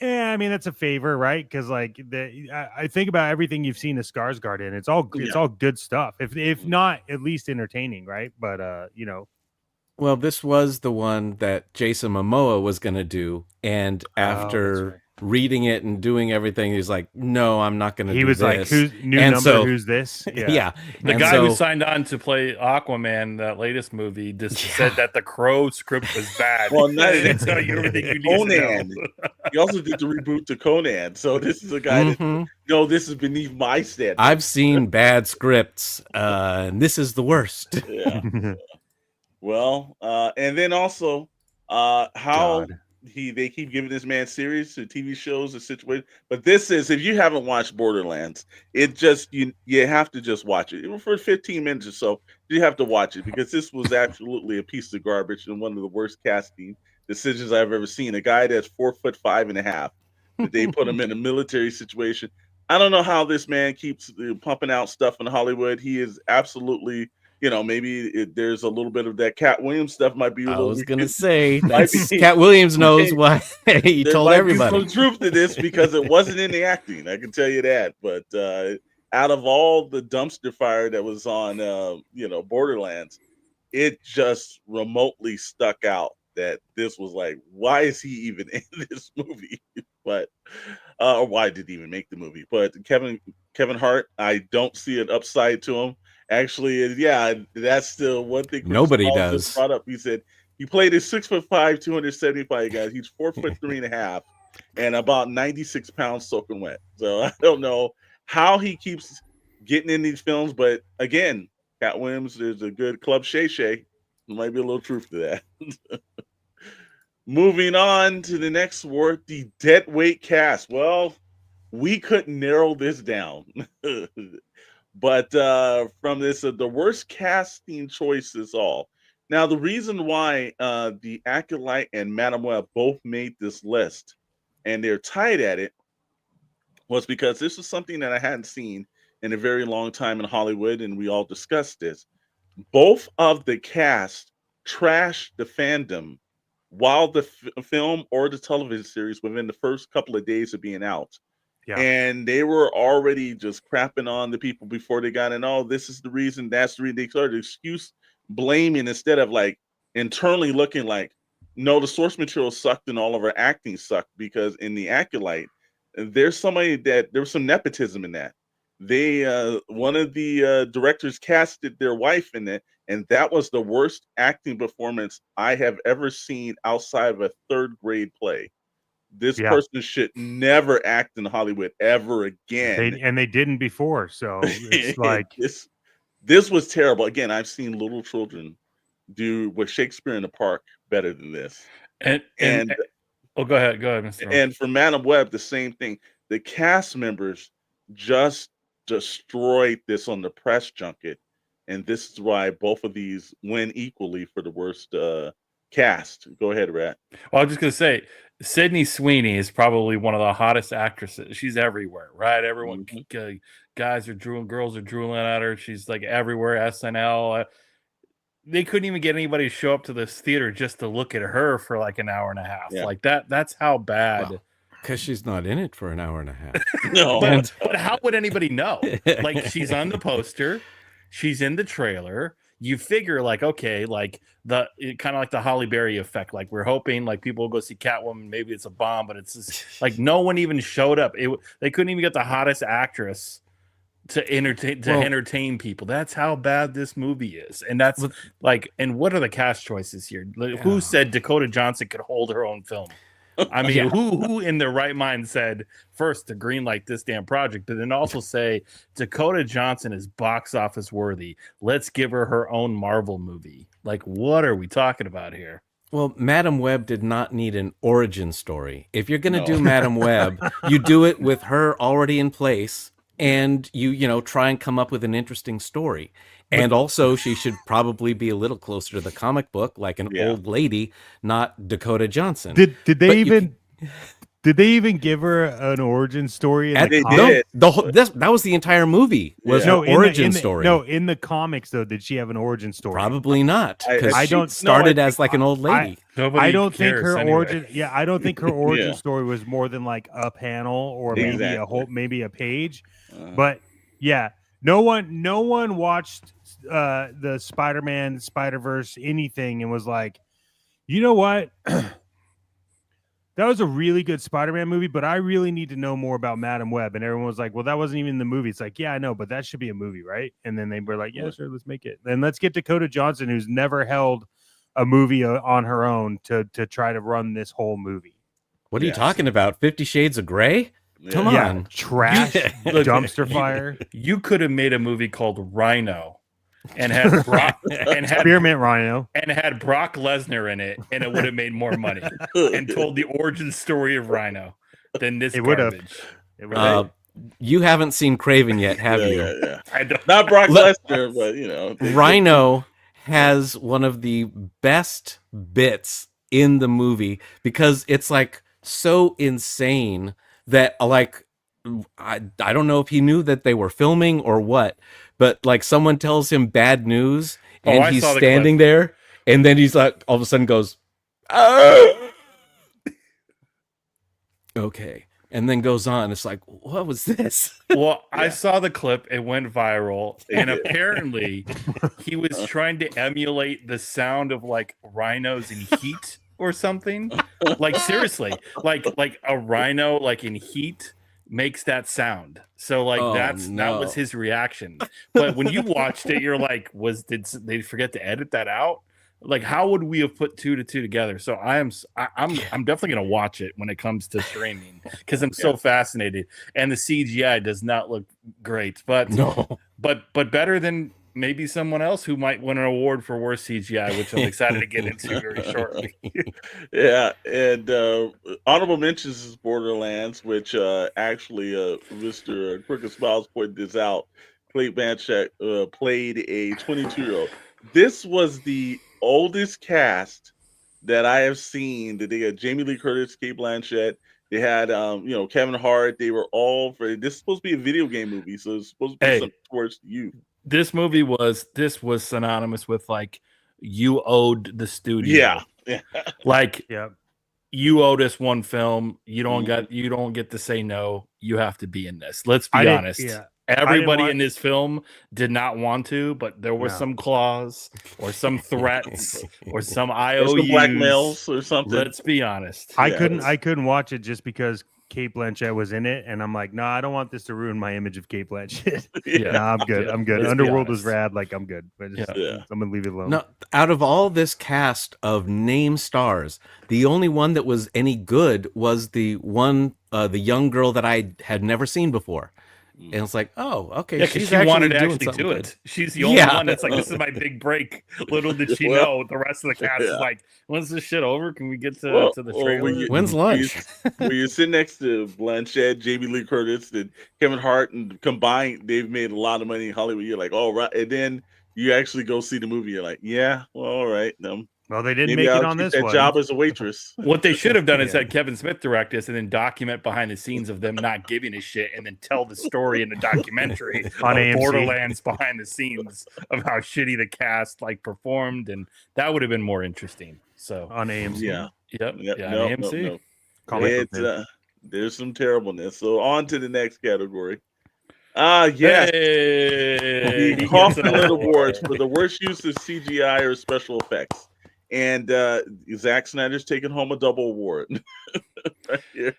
yeah, I mean that's a favor, right? Because like I think about everything you've seen the Skarsgård in. It's all good stuff. If not at least entertaining, right? But you know. Well, this was the one that Jason Momoa was going to do, and after reading it and doing everything, he's like, "No, I'm not going to." He was like, "Who's new and number? So, who's this?" Yeah, the guy who signed on to play Aquaman, that latest movie, just said that the Crow script was bad. Well, not tell you everything you need Conan. to know. He also did the reboot to Conan, so this is a guy that this is beneath my standard. I've seen bad scripts, and this is the worst. Yeah. Well, and then also how they keep giving this man series to TV shows and situations. But this is, if you haven't watched Borderlands, it just you have to just watch it. Even for 15 minutes or so, you have to watch it because this was absolutely a piece of garbage and one of the worst casting decisions I've ever seen. A guy that's 4'5.5", that they put him in a military situation. I don't know how this man keeps pumping out stuff in Hollywood. He is absolutely. Maybe there's a little bit of that Cat Williams stuff might be. I was gonna say Cat Williams knows why he told everybody. There's some truth to this because it wasn't in the acting. I can tell you that. But out of all the dumpster fire that was on, Borderlands, it just remotely stuck out that this was like, why is he even in this movie? But or why did he even make the movie? But Kevin Hart, I don't see an upside to him. Actually, yeah, that's the one thing nobody does. Brought up. He said he played a 6'5", 275 guy. He's 4'3.5", and about 96 pounds soaking wet. So I don't know how he keeps getting in these films, but again, Cat Williams is a good Club Shay Shay. There might be a little truth to that. Moving on to the next word, the deadweight cast. Well, we couldn't narrow this down. But from this, the worst casting choices all. Now, the reason why the Acolyte and Madame Web both made this list, and they're tied at it, was because this was something that I hadn't seen in a very long time in Hollywood, and we all discussed this. Both of the cast trashed the fandom while the film or the television series within the first couple of days of being out. Yeah. And they were already just crapping on the people before they got in. Oh, this is the reason, that's the reason. They started excuse blaming instead of like internally looking like, no, the source material sucked and all of our acting sucked, because in the Acolyte, there's somebody that there was some nepotism in that. They one of the directors casted their wife in it, and that was the worst acting performance I have ever seen outside of a third grade play. This person should never act in Hollywood ever again. They didn't before, so it's like this was terrible. Again, I've seen little children do with Shakespeare in the Park better than this. And go ahead, Mr. And for Madame Web, the same thing. The cast members just destroyed this on the press junket, and this is why both of these win equally for the worst cast. Go ahead, Rat. Well, I was just gonna say, Sydney Sweeney is probably one of the hottest actresses. She's everywhere, right? Everyone, guys are drooling, girls are drooling at her. She's like everywhere. SNL. They couldn't even get anybody to show up to this theater just to look at her for like an hour and a half. Yeah. Like that. That's how bad. Because she's not in it for an hour and a half. No, but how would anybody know? Like, she's on the poster, she's in the trailer. You figure, like, okay, like kind of like the Halle Berry effect. Like, we're hoping like people will go see Catwoman. Maybe it's a bomb, but it's just, like no one even showed up. They couldn't even get the hottest actress to entertain people. That's how bad this movie is. And that's like, and what are the cast choices here? Like, who said Dakota Johnson could hold her own film? I mean, Yeah. who in their right mind said first to greenlight this damn project, but then also say Dakota Johnson is box office worthy. Let's give her own Marvel movie. Like, what are we talking about here? Well, Madam Web did not need an origin story. If you're going to No. do Madam Web, you do it with her already in place, and you try and come up with an interesting story. And also, she should probably be a little closer to the comic book, like an Yeah. old lady, not Dakota Johnson. Did But they you even did they even give her an origin story in At, the They comics? no, did. the whole that was the entire movie was Yeah. her No, in the- origin in the- story. No, in the comics though, did she have an origin story? Probably not, because I she don't- started no, I as like an old lady. Nobody I don't think cares her anyway. origin. Yeah, I don't think her origin Yeah. story was more than like a panel or maybe a Exactly. whole, maybe a page. Uh, But yeah, no one watched the Spider-Man, Spider-Verse, anything, and was like, you know what? That was a really good Spider-Man movie, but I really need to know more about Madam Web. And everyone was like, well, that wasn't even in the movie. It's like, yeah, I know, but that should be a movie, right? And then they were like, yeah, sure, let's make it. Then let's get Dakota Johnson, who's never held a movie on her own, to try to run this whole movie. What are you Yes. talking about? 50 Shades of Grey? yeah. Come Yeah, on. trash, Look, dumpster fire, You could have made a movie called Rhino and had Brock spearmint rhino. and had Brock Lesnar in it, and it would have made more money and told the origin story of Rhino than this It would have. garbage. It was You haven't seen Craven yet, have you? Yeah. I don't. Not Brock Let- Lesnar, but you know, Rhino has one of the best bits in the movie because it's like so insane that like I don't know if he knew that they were filming or what, but like someone tells him bad news Oh, and I he's saw the standing clip. there and then he's like all of a sudden goes, "Ah!" Okay. And then goes on. It's like, what was this? Well, I Yeah. saw the clip. It went viral, and apparently, he was Uh. trying to emulate the sound of like rhinos in heat or something. Like seriously, like a rhino like in heat makes that sound. So like Oh, that no. was his reaction. But when you watched it, you're like, did they forget to edit that out? Like, how would we have put two to two together? So I'm definitely gonna watch it when it comes to streaming because I'm so fascinated. And the CGI does not look great, but No. but better than maybe someone else who might win an award for worst CGI, which I'm excited to get into very shortly. Yeah, and honorable mentions is Borderlands, which actually Mr. Crooked Smiles pointed this out. Cate Blanchett played a 22-year-old. This was the oldest cast that I have seen. That they had Jamie Lee Curtis, Cate Blanchett. They had Kevin Hart. They were all for this is supposed to be a video game movie, so it's supposed to be Hey. something towards you. This movie was synonymous with like you owed the studio. Yeah. Like yeah. you owed us one film. You don't Mhm. get to say no. You have to be in this. Let's be I didn't- honest. yeah. Everybody want- in this film did not want to, but there were No. some clause or some threats or some Or some IOUs. blackmails or something. Let's be honest. I Yeah, couldn't watch it just because Cate Blanchett was in it, and I'm like, no, I don't want this to ruin my image of Cate Blanchett. Yeah. Nah, I'm good. Yeah, I'm good. let's be Underworld was honest. rad. Like, I'm good. But just, Yeah. I'm gonna leave it alone. No, out of all this cast of name stars, the only one that was any good was the one, the young girl that I had never seen before. And it's like, oh, okay, Yeah, because she's she wanted to doing actually something do good. it. She's the only Yeah. one that's like, this is my big break. Little did she Well, know. The rest of the cast is yeah. like, when's this shit over? Can we get to Well, the well, trailer? when you- When's lunch? when you sit next to Blanchett, Jamie Lee Curtis, and Kevin Hart, and combined, they've made a lot of money in Hollywood. You're like, all right, and then you actually go see the movie. You're like, yeah, well, all right. Well, they didn't Maybe make I'll it on keep this that one. job as a waitress. What they should have done is Yeah. had Kevin Smith direct this and then document behind the scenes of them not giving a shit and then tell the story in the documentary On of AMC. Borderlands behind the scenes of how shitty the cast like performed, and that would have been more interesting. So on AMC. Yeah. yep, Yep. yeah, No, on AMC. no. Comic book It's biz. there's some terribleness. So on to the next category. Yes. Hey, he The gets Kaufman an Awards award. for the worst use of CGI or special effects. And Zack Snyder's taking home a double award. Right here.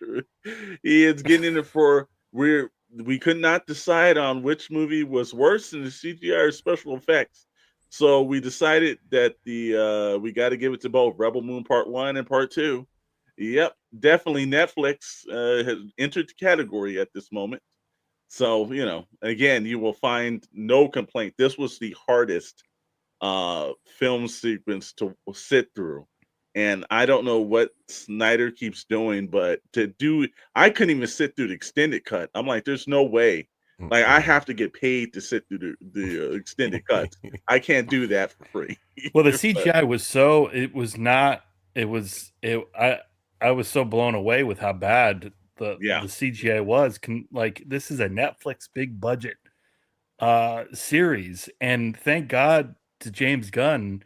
He is getting it for we could not decide on which movie was worse in the CGI or special effects. So we decided that we got to give it to both Rebel Moon Part 1 and Part 2. Yep, definitely Netflix has entered the category at this moment. So, again, you will find no complaint. This was the hardest film sequence to sit through. And I don't know what Snyder keeps doing, but I couldn't even sit through the extended cut. I'm like, there's no way. Like, I have to get paid to sit through the extended cut. I can't do that for free. Well, the CGI was so it was not it was it I was so blown away with how bad the Yeah. CGI was. Like, this is a Netflix big budget series, and thank God to James Gunn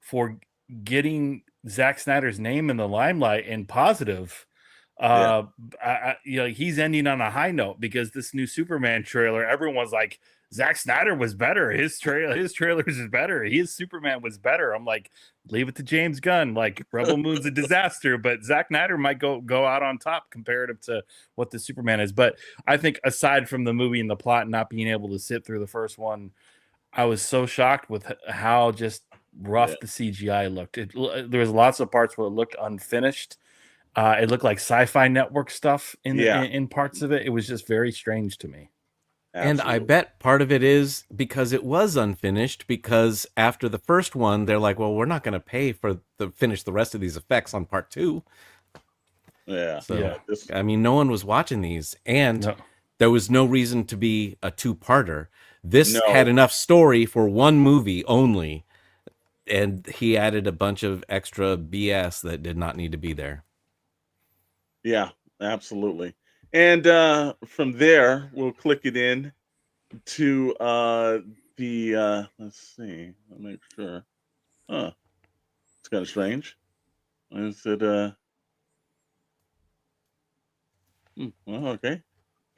for getting Zack Snyder's name in the limelight and positive. Yeah. He's ending on a high note, because this new Superman trailer, everyone's like, Zack Snyder was better. His trailers is better. His Superman was better. I'm like, leave it to James Gunn. Like, Rebel Moon's a disaster, but Zack Snyder might go out on top comparative to what the Superman is. But I think, aside from the movie and the plot not being able to sit through the first one, I was so shocked with how just rough the CGI looked. There was lots of parts where it looked unfinished. It looked like Sci-Fi Network stuff in parts of it. It was just very strange to me. And I Absolutely. bet part of it is because it was unfinished, because after the first one, they're like, well, we're not going to pay for finish the rest of these effects on part 2. Yeah. So, Yeah. I mean, no one was watching these, and there was no reason to be a 2-parter. This had enough story for one movie only, and he added a bunch of extra BS that did not need to be there. Yeah, absolutely. And from there, we'll click it in to the let's see, I'll make sure. It's kind of strange. Is it well, okay.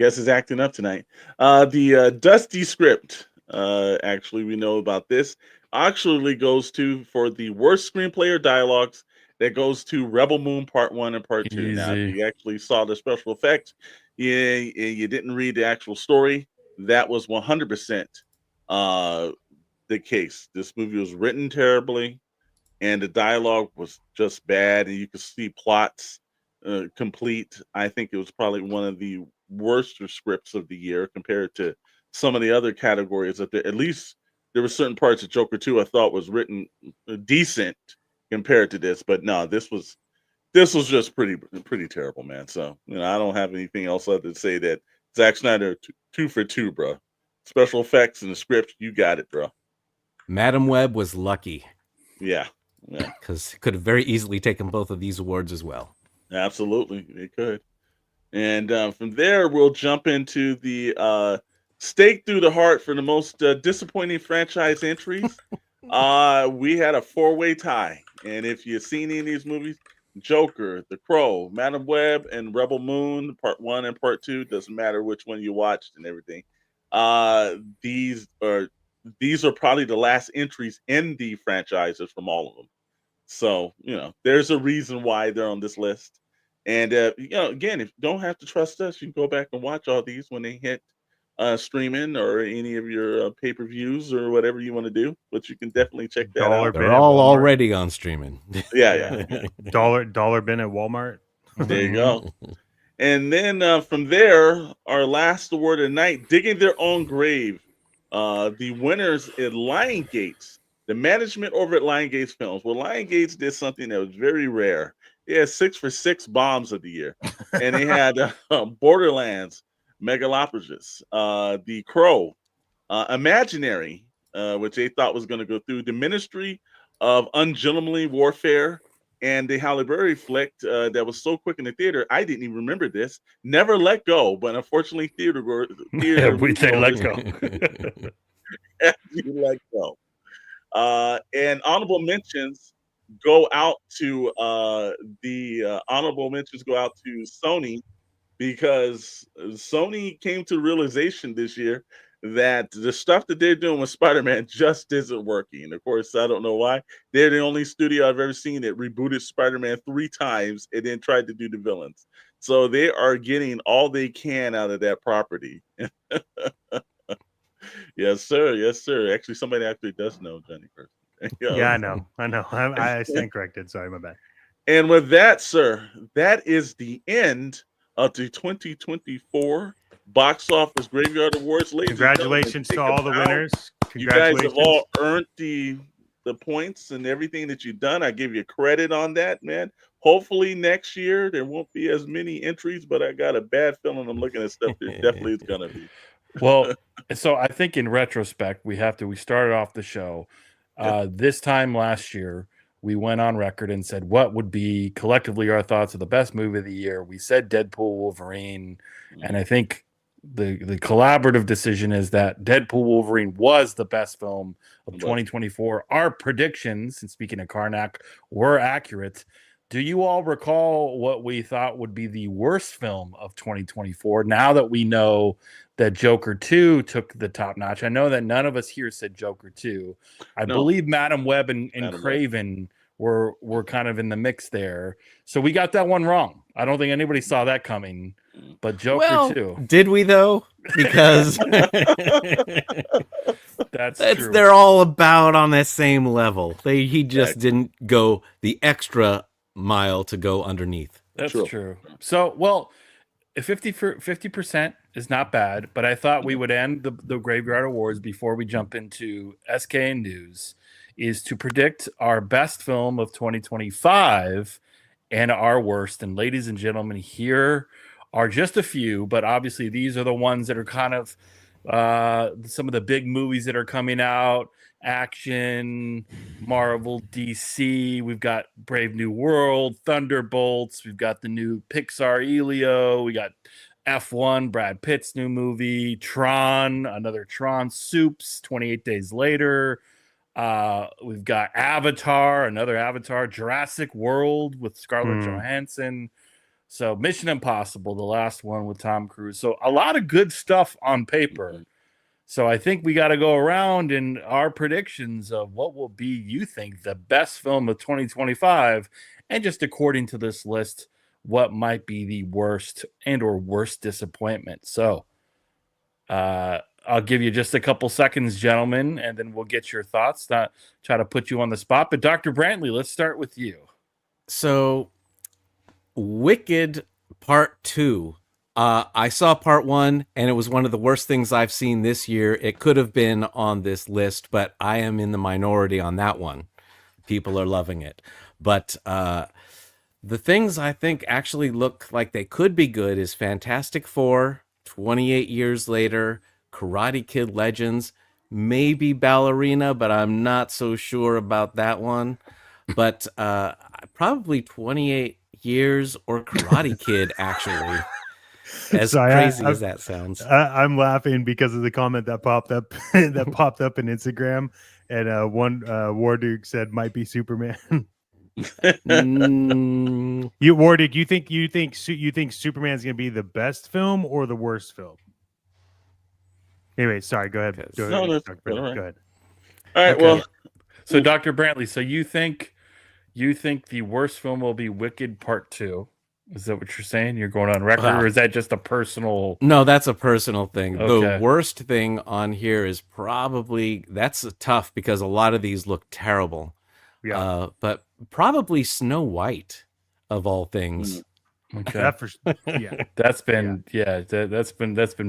Guess it's acting up tonight. The Dusty script, actually, we know about this, actually goes to, for the worst screenplay or dialogues, that goes to Rebel Moon Part 1 and Part 2. Now, if Easy. you actually saw the special effects, you didn't read the actual story, that was 100% the case. This movie was written terribly, and the dialogue was just bad, and you could see plots complete. I think it was probably one of the worst scripts of the year compared to some of the other categories. At least there were certain parts of Joker 2 I thought was written decent compared to this, but no, this was just pretty terrible, man. So, I don't have anything else other to say that Zack Snyder 2 for 2, bro. Special effects and the script, you got it, bro. Madam Web was lucky. Yeah. Because could have very easily taken both of these awards as well. Absolutely, it could. And from there, we'll jump into the stake through the heart for the most disappointing franchise entries. We had a 4-way tie, and if you've seen any of these movies, Joker, The Crow, Madam Web, and Rebel Moon, Part 1 and Part 2, doesn't matter which one you watched and everything. These are probably the last entries in the franchises from all of them. So, there's a reason why they're on this list. And, again, if you don't have to trust us, you can go back and watch all these when they hit streaming or any of your pay-per-views or whatever you want to do. But you can definitely check that out. They're all already on streaming. Yeah. Dollar bin at Walmart. There you go. And then from there, our last award of the night, Digging Their Own Grave. The winners at Lionsgate. The management over at Lionsgate Films. Well, Lionsgate did something that was very rare. They had 6 for 6 bombs of the year. And they had Borderlands, Megalopolis, The Crow, Imaginary, which they thought was going to go through, The Ministry of Ungentlemanly Warfare, and the Halle Berry flick that was so quick in the theater, I didn't even remember this. Never Let Go, but unfortunately, theater we say let go. You let go. And honorable mentions go out to Sony, because Sony came to the realization this year that the stuff that they're doing with Spider-Man just isn't working. Of course, I don't know why. They're the only studio I've ever seen that rebooted Spider-Man 3 times and then tried to do the villains. So they are getting all they can out of that property. Yes, sir. Yes, sir. Actually, somebody actually does know Johnny Person. Yeah, I know. I stand corrected. Sorry, my bad. And with that, sir, that is the end of the 2024 Box Office Graveyard Awards. Ladies and gentlemen, Congratulations take to a all the bow. winners. You guys have Congratulations. all earned the points and everything that you've done. I give you credit on that, man. Hopefully next year there won't be as many entries, but I got a bad feeling I'm looking at stuff there definitely is gonna be. Well, so I think in retrospect, we started off the show. This time last year, we went on record and said what would be collectively our thoughts of the best movie of the year. We said Deadpool, Wolverine, and I think the collaborative decision is that Deadpool, Wolverine was the best film of 2024. Our predictions, and speaking of Karnak, were accurate. Do you all recall what we thought would be the worst film of 2024? Now that we know that Joker 2 took the top notch. I know that none of us here said Joker 2. I believe Madam Web and Craven were kind of in the mix there. So we got that one wrong. I don't think anybody saw that coming. But Joker 2. Did we though? Because that's true. They're all about on that same level. He just didn't go the extra mile to go underneath. That's true. So, well, 50% is not bad, but I thought we would end the Graveyard Awards before we jump into SK News is to predict our best film of 2025 and our worst. And ladies and gentlemen, here are just a few, but obviously these are the ones that are kind of some of the big movies that are coming out. Action, Marvel, DC. We've got Brave New World, Thunderbolts. We've got the new Pixar Elio. We got F1, Brad Pitt's new movie. Tron, another Tron. Soups, 28 Days Later. We've got Avatar, another Avatar. Jurassic World with Scarlett Johansson. So Mission Impossible, the last one with Tom Cruise. So a lot of good stuff on paper. So I think we got to go around in our predictions of what will be, you think, the best film of 2025. And just according to this list, what might be the worst and or worst disappointment. So I'll give you just a couple seconds, gentlemen, and then we'll get your thoughts. Not try to put you on the spot. But Dr. Brantley, let's start with you. So Wicked Part 2. I saw Part 1, and it was one of the worst things I've seen this year. It could have been on this list, but I am in the minority on that one. People are loving it. But the things I think actually look like they could be good is Fantastic Four, 28 Years Later, Karate Kid Legends, maybe Ballerina, but I'm not so sure about that one. But probably 28 Years or Karate Kid, actually. As crazy as that sounds. I'm laughing because of the comment that popped up that popped up in Instagram, and one Warduke said might be Superman. You Warduke, you think Superman's gonna be the best film or the worst film? Anyway, sorry. Go ahead. Go ahead. Go ahead. All right. Okay. Well, so Dr. Brantley, so you think the worst film will be Wicked Part 2? Is that what you're saying? You're going on record, or is that just a personal? No, that's a personal thing. Okay. The worst thing on here is probably that's tough because a lot of these look terrible. Yeah, but probably Snow White of all things. Okay, that's been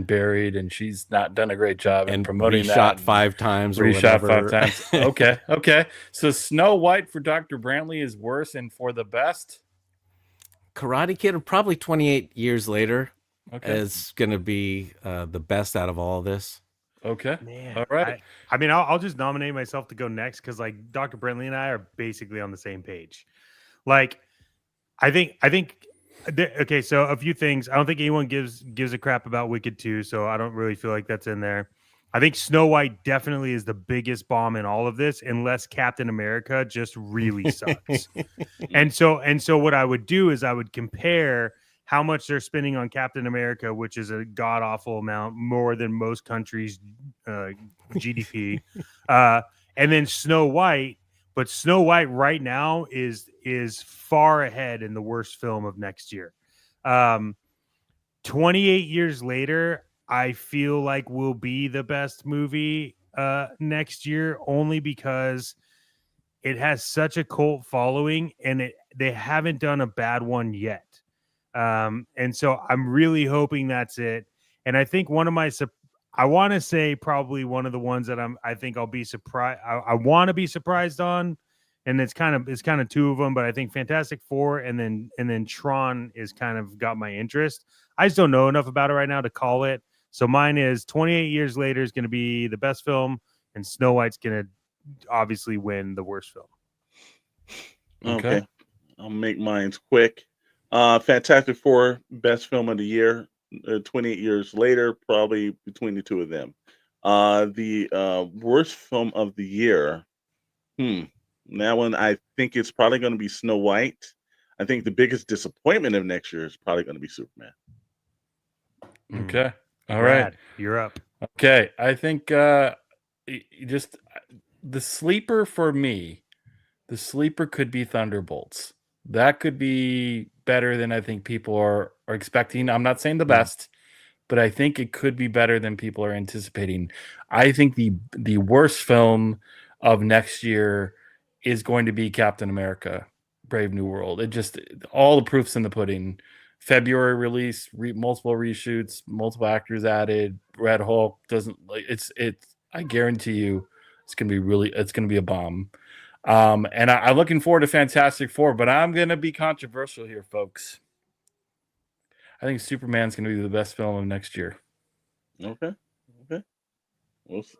buried, and she's not done a great job in promoting that. Reshot 5 times, or whatever. 5 times. Okay. So Snow White for Dr. Brantley is worse, and for the best. Karate Kid, probably 28 Years Later, is going to be the best out of all of this. Okay. Man, all right. I mean, I'll just nominate myself to go next because, like, Dr. Brantley and I are basically on the same page. Like, I think. Okay, so a few things. I don't think anyone gives a crap about Wicked 2, so I don't really feel like that's in there. I think Snow White definitely is the biggest bomb in all of this, unless Captain America just really sucks. and so what I would do is I would compare how much they're spending on Captain America, which is a god awful amount, more than most countries' GDP, and then Snow White. But Snow White right now is far ahead in the worst film of next year. 28 Years Later, I feel like will be the best movie next year, only because it has such a cult following, and they haven't done a bad one yet. And so I'm really hoping that's it. And I think one of my I want to say probably one of the ones that I think I'll be surprised. I want to be surprised on, and it's kind of two of them. But I think Fantastic Four and then Tron is kind of got my interest. I just don't know enough about it right now to call it. So mine is 28 years later is going to be the best film, and Snow White's going to obviously win the worst film. Okay. I'll make mine quick. Fantastic Four, best film of the year. 28 years later, probably between the two of them. The worst film of the year. That one, I think it's probably going to be Snow White. I think the biggest disappointment of next year is probably going to be Superman. Okay. All Brad, right. You're up. Okay. I think just the sleeper for me, the sleeper could be Thunderbolts. That could be better than I think people are expecting. I'm not saying the best, but I think it could be better than people are anticipating. I think the worst film of next year is going to be Captain America, Brave New World. It just, all the proof's in the pudding. February release, multiple reshoots, multiple actors added. Red Hulk doesn't like it's. I guarantee you, it's gonna be a bomb. And I'm looking forward to Fantastic Four, but I'm gonna be controversial here, folks. I think Superman's gonna be the best film of next year. Okay.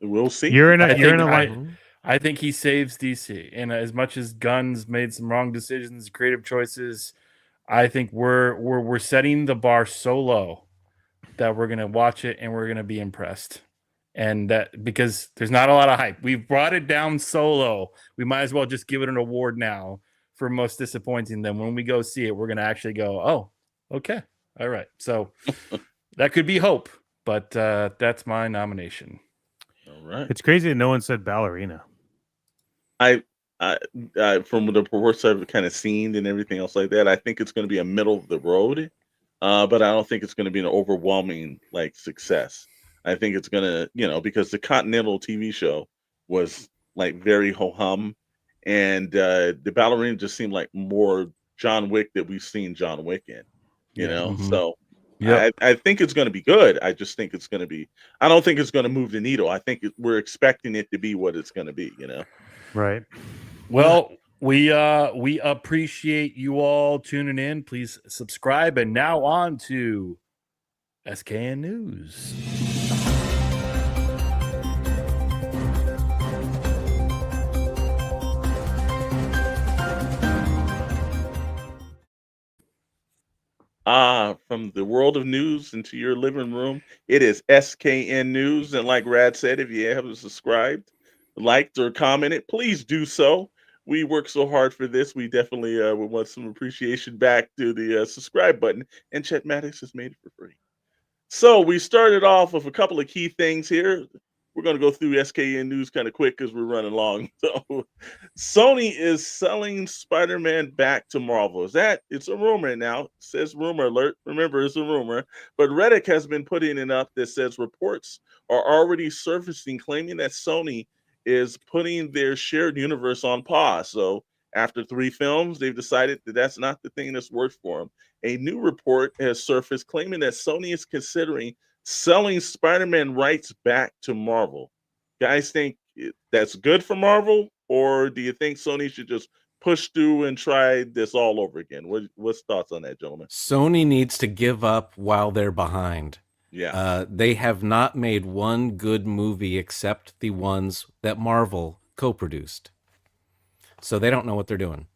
We'll see. You're in a line. I think he saves DC, and as much as Gunn's made some wrong decisions, creative choices, I think we're setting the bar so low that we're gonna watch it and we're gonna be impressed. And that because there's not a lot of hype. We've brought it down so low. We might as well just give it an award now for most disappointing. Then when we go see it, we're gonna actually go, oh, okay, all right. So that could be hope, but that's my nomination. All right. It's crazy that no one said Ballerina. I from the reports I've kind of seen and everything else like that, I think it's going to be a middle of the road, but I don't think it's going to be an overwhelming like success. I think it's going to, because the Continental TV show was like very ho-hum, and the Ballerina just seemed like more John Wick that we've seen John Wick in, So I think it's going to be good. I just think it's going to be. I don't think it's going to move the needle. I think we're expecting it to be what it's going to be. Right. Well, we appreciate you all tuning in. Please subscribe. And now on to SKN News. From the world of news into your living room, it is SKN News. And like Rad said, if you haven't subscribed, liked, or commented, please do so. We work so hard for this. We definitely would want some appreciation back to the subscribe button. And Chet Maddox has made it for free. So we started off with a couple of key things here. We're going to go through SKN News kind of quick because we're running long. So Sony is selling Spider-Man back to Marvel. It's a rumor now. It says rumor alert. Remember, it's a rumor. But Reddit has been putting it up that says reports are already surfacing claiming that Sony is putting their shared universe on pause. So after 3 films, they've decided that that's not the thing that's worked for them. A new report has surfaced claiming that Sony is considering selling Spider-Man rights back to Marvel. Guys think that's good for Marvel, or do you think Sony should just push through and try this all over again? What's thoughts on that, gentlemen? Sony needs to give up while they're behind. Yeah. They have not made one good movie except the ones that Marvel co-produced. So they don't know what they're doing.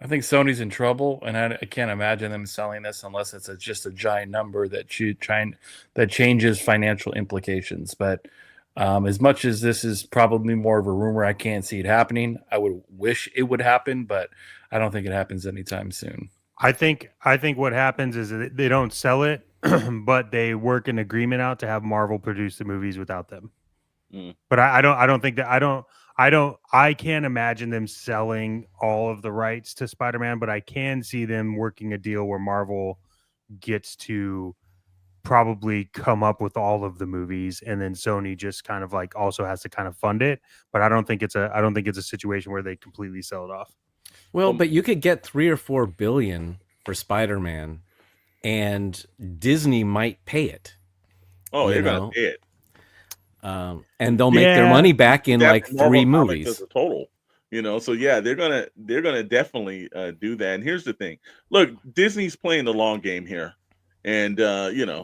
I think Sony's in trouble, and I can't imagine them selling this unless it's just a giant number that changes financial implications. But as much as this is probably more of a rumor, I can't see it happening. I would wish it would happen, but I don't think it happens anytime soon. I think what happens is that they don't sell it, but they work an agreement out to have Marvel produce the movies without them. But I can't imagine them selling all of the rights to Spider-Man, but I can see them working a deal where Marvel gets to probably come up with all of the movies, and then Sony just kind of like also has to kind of fund it. But I don't think it's a situation where they completely sell it off. Well, but you could get 3 or 4 billion for Spider-Man, and Disney might pay it. Oh, they're gonna pay it. And they'll make their money back in like 3 movies. As a total, so yeah, they're gonna definitely do that. And here's the thing: look, Disney's playing the long game here, and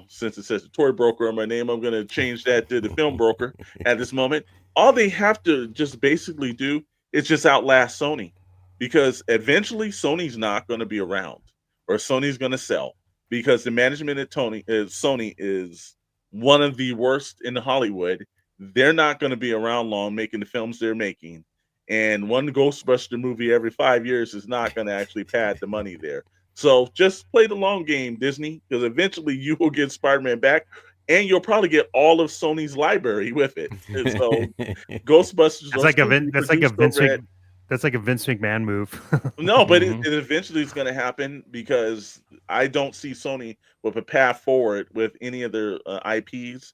since it says the toy broker on my name, I'm gonna change that to the film broker at this moment. All they have to just basically do is just outlast Sony, because eventually Sony's not going to be around, or Sony's going to sell, because the management at Sony is one of the worst in Hollywood. They're not going to be around long making the films they're making. And one Ghostbuster movie every 5 years is not going to actually pad the money there. So just play the long game, Disney, because eventually you will get Spider-Man back, and you'll probably get all of Sony's library with it. And so Ghostbusters. That's like a Vince McMahon move. No, but it eventually is going to happen, because I don't see Sony with a path forward with any of their IPs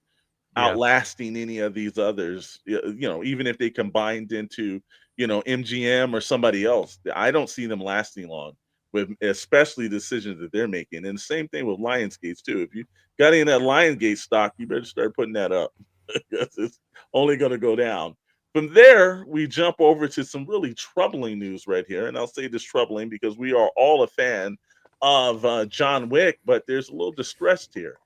outlasting any of these others. Even if they combined into MGM or somebody else, I don't see them lasting long, with especially decisions that they're making. And the same thing with Lionsgate too. If you got any of that Lionsgate stock, you better start putting that up, because it's only going to go down. From there, we jump over to some really troubling news right here. And I'll say this troubling because we are all a fan of John Wick, but there's a little distress here.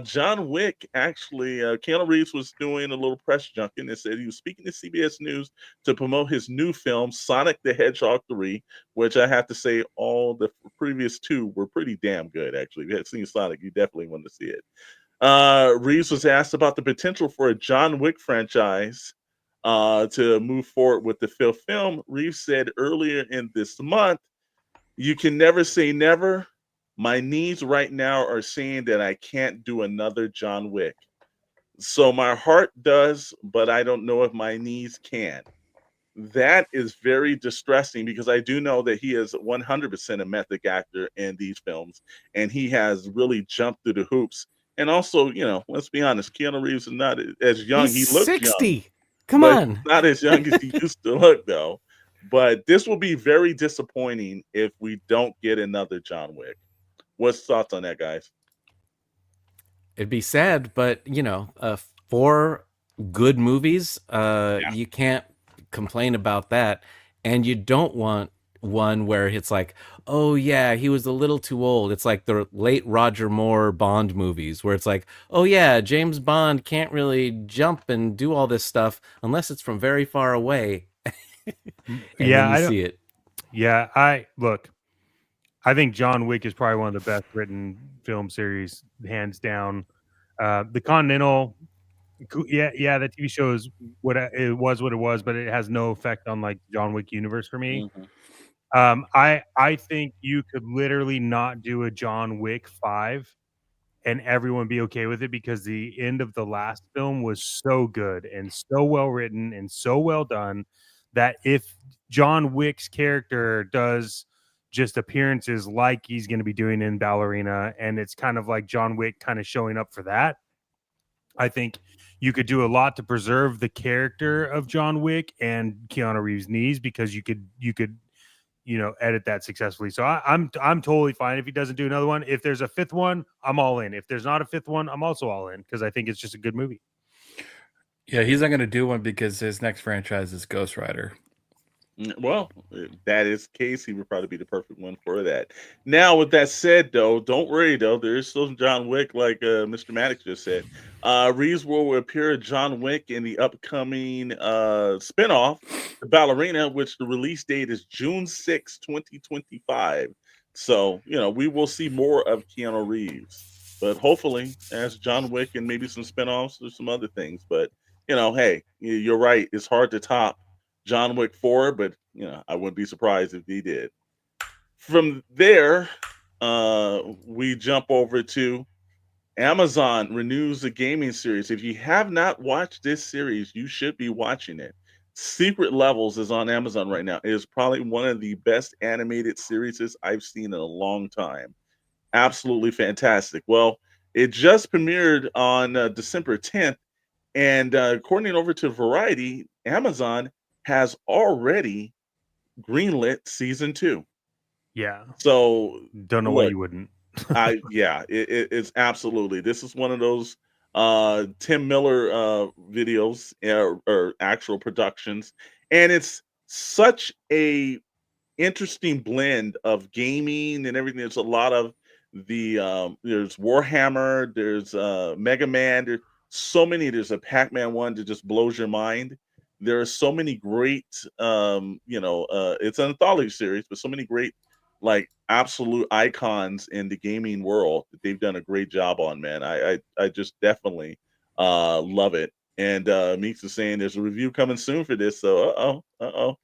John Wick, actually, Keanu Reeves was doing a little press junket and said he was speaking to CBS News to promote his new film, Sonic the Hedgehog 3, which I have to say all the previous 2 were pretty damn good, actually. If you had seen Sonic, you definitely want to see it. Reeves was asked about the potential for a John Wick franchise to move forward with the 5th film. Reeves said earlier in this month, "You can never say never. My knees right now are saying that I can't do another John Wick. So my heart does, but I don't know if my knees can." That is very distressing, because I do know that he is 100% a method actor in these films, and he has really jumped through the hoops. And also, let's be honest, Keanu Reeves is not as young. He's he looks 60. Young. Come on. Not as young as he used to look, though. But this will be very disappointing if we don't get another John Wick. What's thoughts on that, guys? It'd be sad, but 4 good movies, you can't complain about that. And you don't want one where it's like, oh yeah, he was a little too old. It's like the late Roger Moore Bond movies, where it's like, oh yeah, James Bond can't really jump and do all this stuff unless it's from very far away. I see it. Yeah, I think John Wick is probably one of the best written film series, hands down. The Continental, the TV show is what it was, but it has no effect on like John Wick universe for me. I think you could literally not do a John Wick 5 and everyone be okay with it, because the end of the last film was so good and so well written and so well done that if John Wick's character does just appearances like he's going to be doing in Ballerina, and it's kind of like John Wick kind of showing up for that, I think you could do a lot to preserve the character of John Wick and Keanu Reeves' knees, because you could edit that successfully. So I'm totally fine if he doesn't do another one. If there's a 5th one, I'm all in. If there's not a 5th one, I'm also all in, because I think it's just a good movie. Yeah, he's not going to do one because his next franchise is Ghost Rider. Well, if that is the case, he would probably be the perfect one for that. Now, with that said, though, don't worry, though. There is still John Wick, like Mr. Maddox just said. Reeves will appear as John Wick in the upcoming spinoff, The Ballerina, which the release date is June 6, 2025. So, we will see more of Keanu Reeves. But hopefully, as John Wick and maybe some spinoffs or some other things. But, hey, you're right. It's hard to top John Wick 4, but I wouldn't be surprised if he did. From there, we jump over to Amazon renews the gaming series. If you have not watched this series, you should be watching it. Secret Levels is on Amazon right now. It is probably one of the best animated series I've seen in a long time. Absolutely fantastic. Well, It just premiered on December 10th, and according over to Variety, Amazon has already greenlit season 2. Yeah. So Don't know why look, you wouldn't. it's absolutely, this is one of those Tim Miller videos or actual productions, and it's such a interesting blend of gaming and everything. There's a lot of there's Warhammer, there's Mega Man, there's so many. There's a Pac-Man one that just blows your mind. There are so many great it's an anthology series, but so many great like absolute icons in the gaming world that they've done a great job on, man. I just definitely love it. And Meeks is saying there's a review coming soon for this. So uh-oh.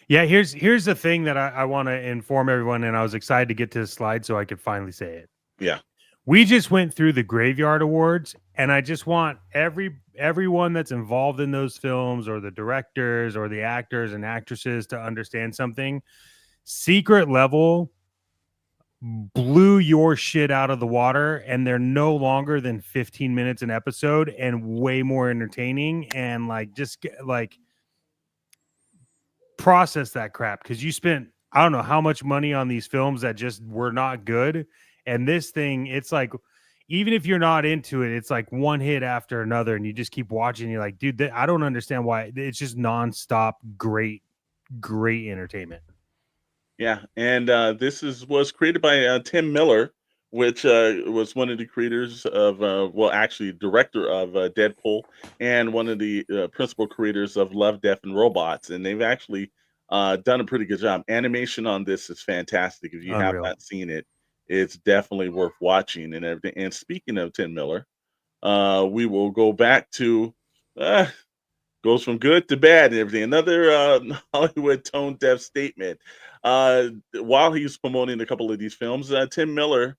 Yeah, here's the thing that I want to inform everyone, and I was excited to get to the slide so I could finally say it. Yeah. We just went through the Graveyard Awards, and I just want everyone that's involved in those films, or the directors, or the actors and actresses, to understand something. Secret Level blew your shit out of the water, and they're no longer than 15 minutes an episode, and way more entertaining, and process that crap, because you spent I don't know how much money on these films that just were not good. And this thing, it's like, even if you're not into it, it's like one hit after another, and you just keep watching. You're like, dude, I don't understand why. It's just nonstop great entertainment. Yeah, and this was created by Tim Miller, which was one of the creators of actually director of Deadpool, and one of the principal creators of Love, Death, and Robots. And they've actually done a pretty good job. Animation on this is fantastic. If you have Unreal. not seen it, it's definitely worth watching and everything. And speaking of Tim Miller, we will go back to goes from good to bad and everything. Another Hollywood tone deaf statement. While he's promoting a couple of these films, Tim Miller,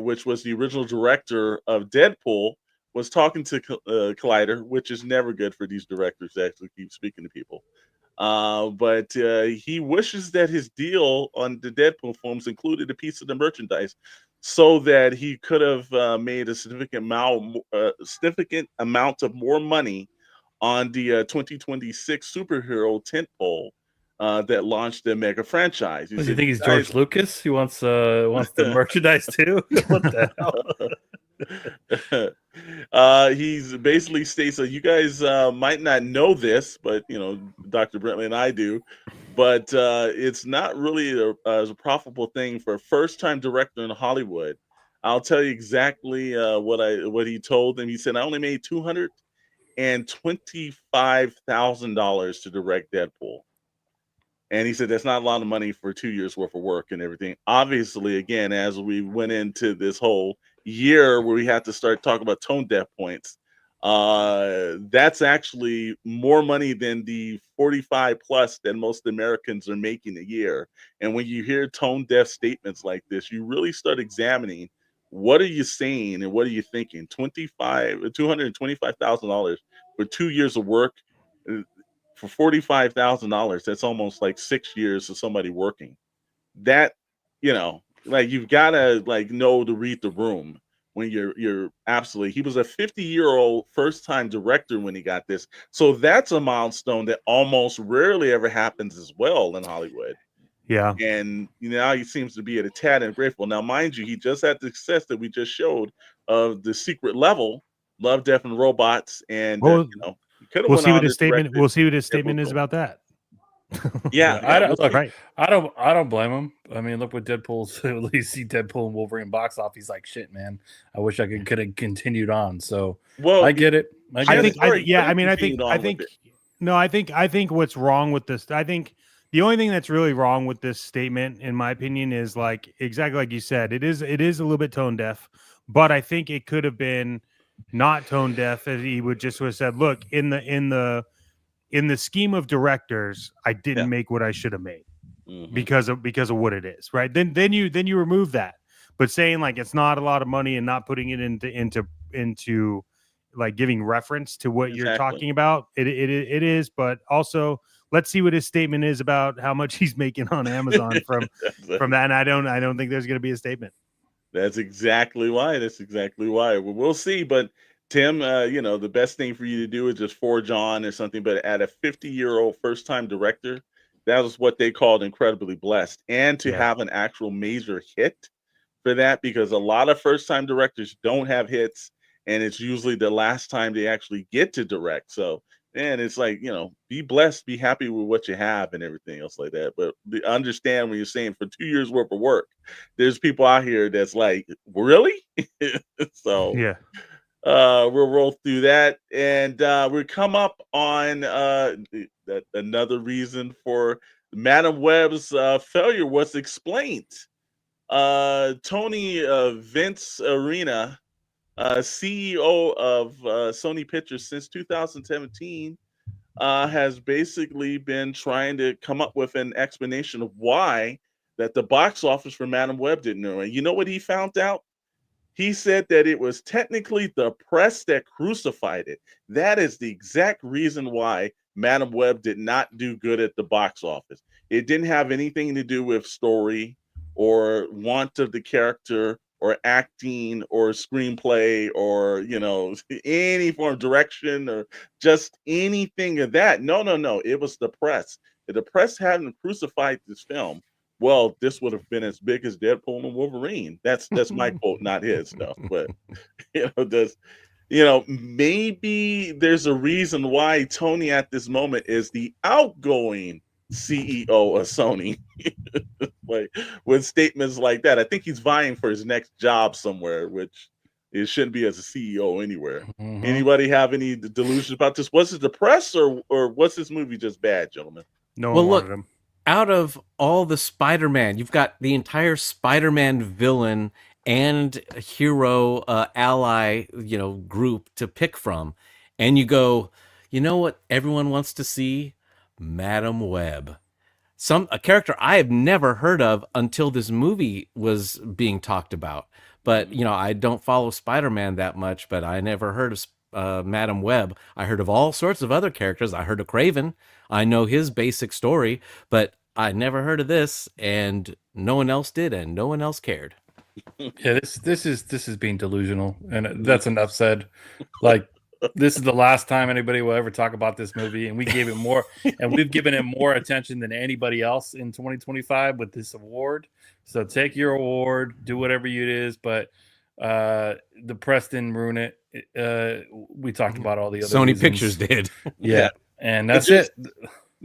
which was the original director of Deadpool, was talking to Collider, which is never good for these directors to actually keep speaking to people. But he wishes that his deal on the Deadpool films included a piece of the merchandise, so that he could have made a significant amount of more money on the 2026 superhero tentpole that launched the mega franchise. Does he think he's George Lucas? He wants the merchandise too? What the hell? He's basically states that you guys might not know this, but Dr. Brantley and I do. But it's not really a profitable thing for a first-time director in Hollywood. I'll tell you exactly what he told them. He said, "I only made $225,000 to direct Deadpool." And he said that's not a lot of money for 2 years worth of work and everything. Obviously, again, as we went into this whole year where we had to start talking about tone deaf points, that's actually more money than the 45 plus that most Americans are making a year. And when you hear tone deaf statements like this, you really start examining, what are you saying and what are you thinking? $225,000 for 2 years of work. For $45,000, that's almost like 6 years of somebody working. That, you've got to know to read the room when you're absolutely. He was a 50-year-old first-time director when he got this, so that's a milestone that almost rarely ever happens as well in Hollywood. Yeah, and now he seems to be at a tad and grateful. Now, mind you, he just had the success that we just showed of the Secret Level, Love, Death, and Robots, and we'll see what his statement. We'll see what his statement is about that. Yeah, I don't blame him. I mean, look what Deadpool's. At least see Deadpool and Wolverine box office. He's like, shit, man. I wish I could have continued on. So, I get it. I think what's wrong with this. I think the only thing that's really wrong with this statement, in my opinion, is exactly like you said. It is a little bit tone deaf, but I think it could have been not tone deaf, as he would just have said, look, in the scheme of directors, I didn't make what I should have made because of what it is, right? Then you remove that. But saying it's not a lot of money and not putting it into giving reference to what you're talking about, it is. But also, let's see what his statement is about how much he's making on Amazon from that. And I don't think there's going to be a statement. That's exactly why. That's exactly why. Well, we'll see. But Tim, the best thing for you to do is just forge on or something. But at a 50-year-old first-time director, that was what they called incredibly blessed. And to Yeah. have an actual major hit for that, because a lot of first-time directors don't have hits, and it's usually the last time they actually get to direct. So, man, it's like, be blessed, be happy with what you have and everything else like that. But understand when you're saying for 2 years worth of work, there's people out here that's like, really? So Yeah. we'll roll through that, and we come up on another reason for Madam Web's failure was explained. Tony Vince Arena, CEO of Sony Pictures since 2017, has basically been trying to come up with an explanation of why that the box office for Madam Web didn't know. And you know what he found out? He said that it was technically the press that crucified it. That is the exact reason why Madam Web did not do good at the box office. It didn't have anything to do with story or want of the character or acting or screenplay or any form of direction or just anything of that. No. It was the press. If the press hadn't crucified this film, well, this would have been as big as Deadpool and Wolverine. That's my quote, not his stuff. But maybe there's a reason why Tony at this moment is the outgoing CEO of Sony. Like with statements like that, I think he's vying for his next job somewhere, which it shouldn't be as a CEO anywhere. Mhm. Anybody have any delusions about this? Was it the press or was this movie just bad, gentlemen? No Well, one look, wanted him. out of all the Spider-Man, you've got the entire Spider-Man villain and hero ally, group to pick from. And you go, you know what everyone wants to see? Madam Web. A character I have never heard of until this movie was being talked about. But, I don't follow Spider-Man that much, but I never heard of Madam Web. I heard of all sorts of other characters. I heard of Craven. I know his basic story, but I never heard of this, and no one else did, and no one else cared. Yeah, this is being delusional, and that's enough said. Like, this is the last time anybody will ever talk about this movie, and we gave it more, and we've given it more attention than anybody else in 2025 with this award. So take your award, do whatever it is, but the press didn't ruin it. We talked about all the other Sony reasons. Pictures did. Yeah, and that's it.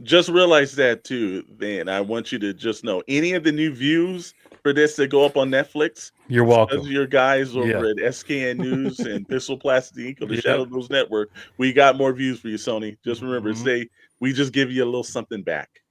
Just realize that too, man. I want you to just know any of the new views for this that go up on Netflix. You're welcome. Because your guys over at SKN News and Pistol Plastic Inc. or the Shadow News Network, we got more views for you, Sony. Just remember, we just give you a little something back.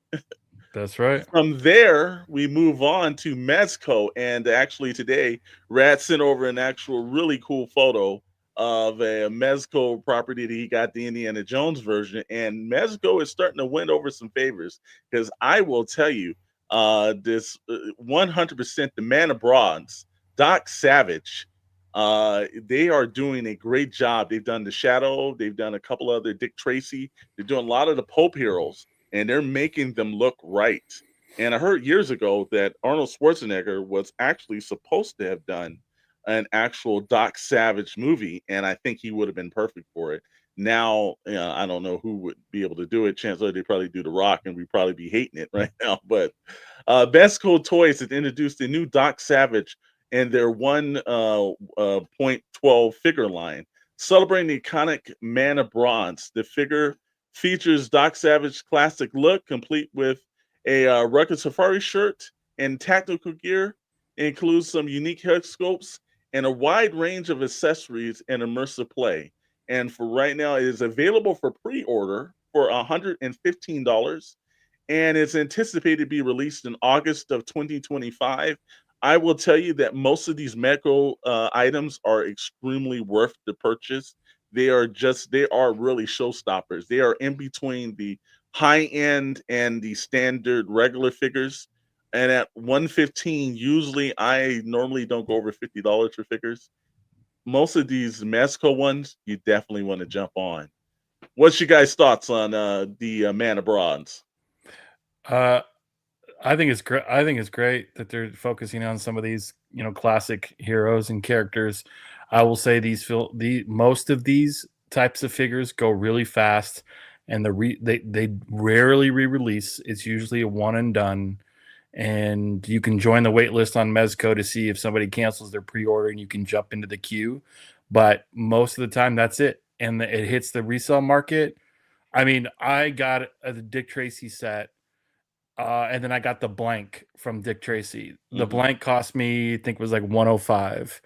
That's right. From there, we move on to Mezco, and actually today, Rad sent over an actual really cool photo of a Mezco property that he got the Indiana Jones version, and Mezco is starting to win over some favors because I will tell you, this 100% the Man of Bronze, Doc Savage, they are doing a great job. They've done The Shadow, they've done a couple other Dick Tracy, they're doing a lot of the Pope heroes, and they're making them look right. And I heard years ago that Arnold Schwarzenegger was actually supposed to have done an actual Doc Savage movie, and I think he would have been perfect for it. Now, I don't know who would be able to do it. Chances are they probably do The Rock, and we'd probably be hating it right now. But Bestco Toys has introduced a new Doc Savage and their 1.12 figure line, celebrating the iconic Man of Bronze. The figure features Doc Savage's classic look, complete with a rugged safari shirt and tactical gear. It includes some unique head sculpts and a wide range of accessories and immersive play. And for right now, it is available for pre-order for $115, and it's anticipated to be released in August of 2025. I will tell you that most of these Mezco items are extremely worth the purchase. They are really showstoppers. They are in between the high end and the standard regular figures. And at $115, usually I normally don't go over $50 for figures. Most of these Mezco ones, you definitely want to jump on. What's your guys' thoughts on the Man of Bronze? I think it's great. I think it's great that they're focusing on some of these, classic heroes and characters. I will say most of these types of figures go really fast, and they rarely re-release. It's usually a one and done, and you can join the wait list on Mezco to see if somebody cancels their pre-order, and you can jump into the queue. But most of the time, that's it, and it hits the resale market. I mean, I got a Dick Tracy set. And then I got the blank from Dick Tracy. The blank cost me, I think it was like $105.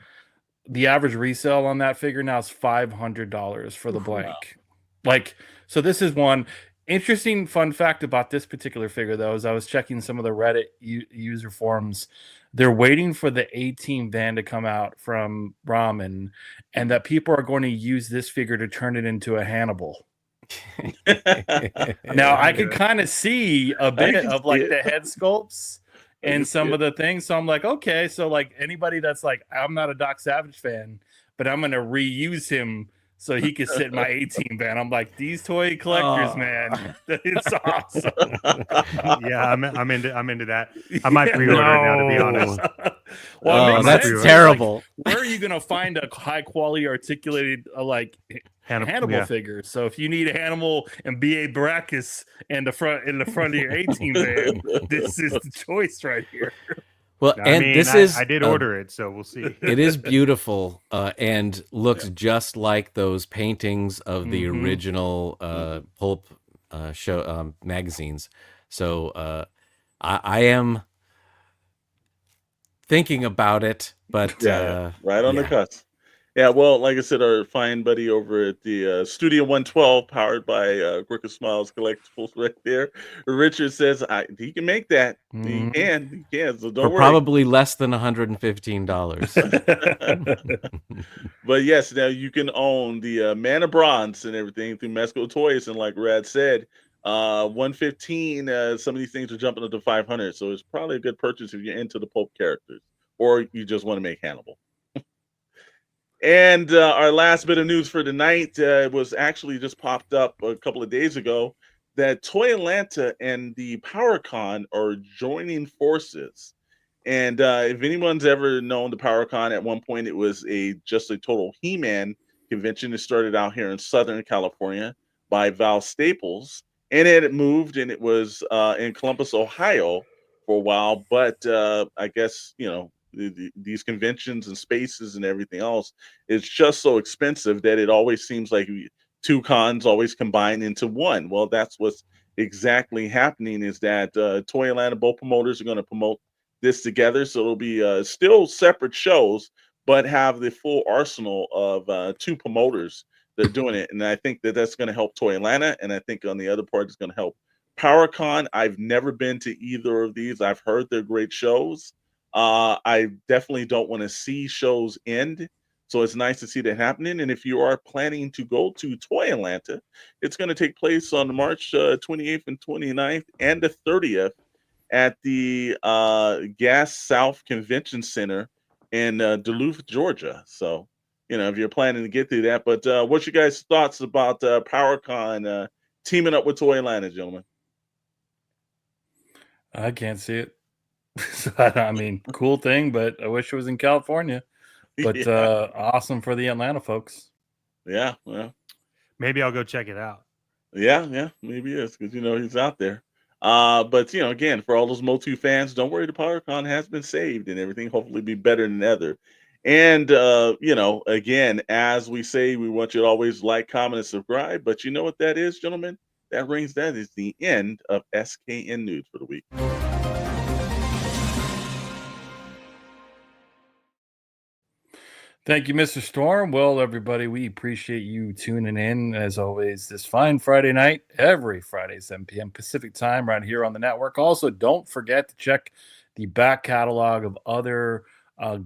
The average resale on that figure now is $500 for the blank. Like, so this is one interesting fun fact about this particular figure, though, is I was checking some of the Reddit user forums. They're waiting for the A-Team van to come out from Ramen, and that people are going to use this figure to turn it into a Hannibal. Now I could kind of see a bit of like the head sculpts and some of the things. So I'm like, okay, so like anybody that's like, I'm not a Doc Savage fan, but I'm gonna reuse him so he could sit in my A-Team van. I'm like, these toy collectors, man, it's awesome. Yeah, I'm into that. I might pre-order it now, to be honest. Well, that's terrible. Like, where are you gonna find a high quality articulated Hannibal figure? So if you need a Hannibal and B.A. Baracus in the front of your A-Team van, this is the choice right here. Well, I did order it, so we'll see. It is beautiful and looks just like those paintings of the original pulp show magazines. So I am thinking about it, but right on the cusp. Yeah, well, like I said, our fine buddy over at the Studio 112, powered by Crooked Smiles Collectibles, right there, Richard says he can make that. He can. So don't worry. Probably less than $115. But yes, now you can own the Man of Bronze and everything through Mezco Toys, and like Rad said, 115. Some of these things are jumping up to 500, so it's probably a good purchase if you're into the pulp characters, or you just want to make Hannibal. And our last bit of news for tonight was actually just popped up a couple of days ago that Toy Atlanta and the PowerCon are joining forces. And if anyone's ever known the PowerCon, at one point it was just a total He-Man convention. It started out here in Southern California by Val Staples, and it had moved, and it was in Columbus, Ohio for a while. But I guess, these conventions and spaces and everything else, it's just so expensive that it always seems like two cons always combine into one. Well, that's what's exactly happening, is that Toy Atlanta, both promoters are going to promote this together. So it'll be still separate shows, but have the full arsenal of two promoters that are doing it. And I think that that's going to help Toy Atlanta. And I think on the other part, it's going to help PowerCon. I've never been to either of these. I've heard they're great shows. I definitely don't want to see shows end. So it's nice to see that happening. And if you are planning to go to Toy Atlanta, it's going to take place on March 28th and 29th and the 30th at the Gas South Convention Center in Duluth, Georgia. So, if you're planning to get through that. But what's your guys' thoughts about PowerCon teaming up with Toy Atlanta, gentlemen? I can't see it. I mean, cool thing, but I wish it was in California. But awesome for the Atlanta folks. Yeah, well, maybe I'll go check it out. Yeah, maybe it is, because he's out there. But again, for all those Motu fans, don't worry, the PowerCon has been saved, and everything hopefully be better than ever. And again, as we say, we want you to always like, comment, and subscribe. But you know what that is, gentlemen? That is the end of SKN News for the week. Thank you, Mr. Storm. Well, everybody, we appreciate you tuning in, as always, this fine Friday night, every Friday, 7 p.m. Pacific time, right here on the network. Also, don't forget to check the back catalog of other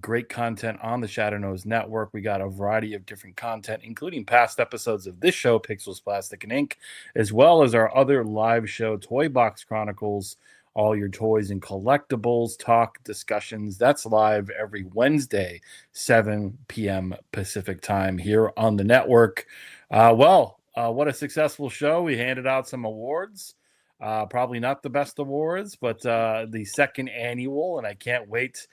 great content on the Shadow Nose Network. We got a variety of different content, including past episodes of this show, Pixels, Plastic, and Ink, as well as our other live show, Toybox Chronicles, all your toys and collectibles, talk, discussions. That's live every Wednesday, 7 p.m. Pacific time here on the network. What a successful show. We handed out some awards. Probably not the best awards, but the second annual, and I can't wait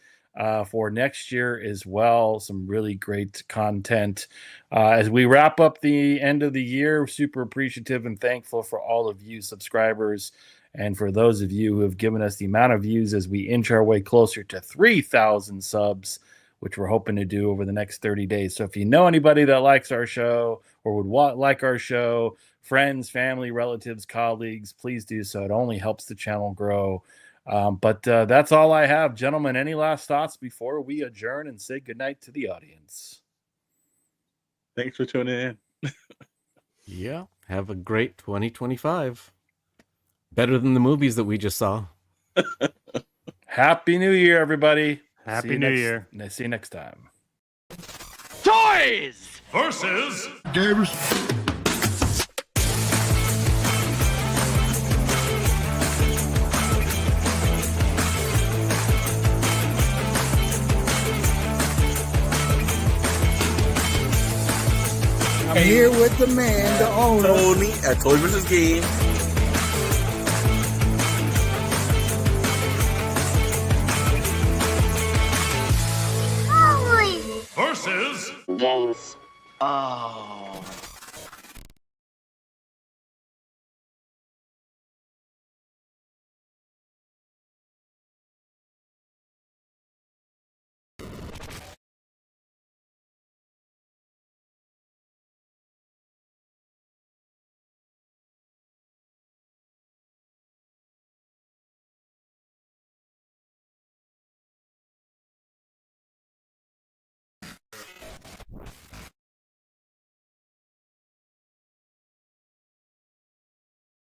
for next year as well. Some really great content. As we wrap up the end of the year, super appreciative and thankful for all of you subscribers. And for those of you who have given us the amount of views as we inch our way closer to 3,000 subs, which we're hoping to do over the next 30 days. So if you know anybody that likes our show or would like our show, friends, family, relatives, colleagues, please do so. It only helps the channel grow. But that's all I have. Gentlemen, any last thoughts before we adjourn and say goodnight to the audience? Thanks for tuning in. Yeah. Have a great 2025. Better than the movies that we just saw. Happy New Year, everybody. Happy New Year. See you next time. Toys versus gamers. And here with the man, the owner. Tony at Toy vs. Game. versus Games. Oh.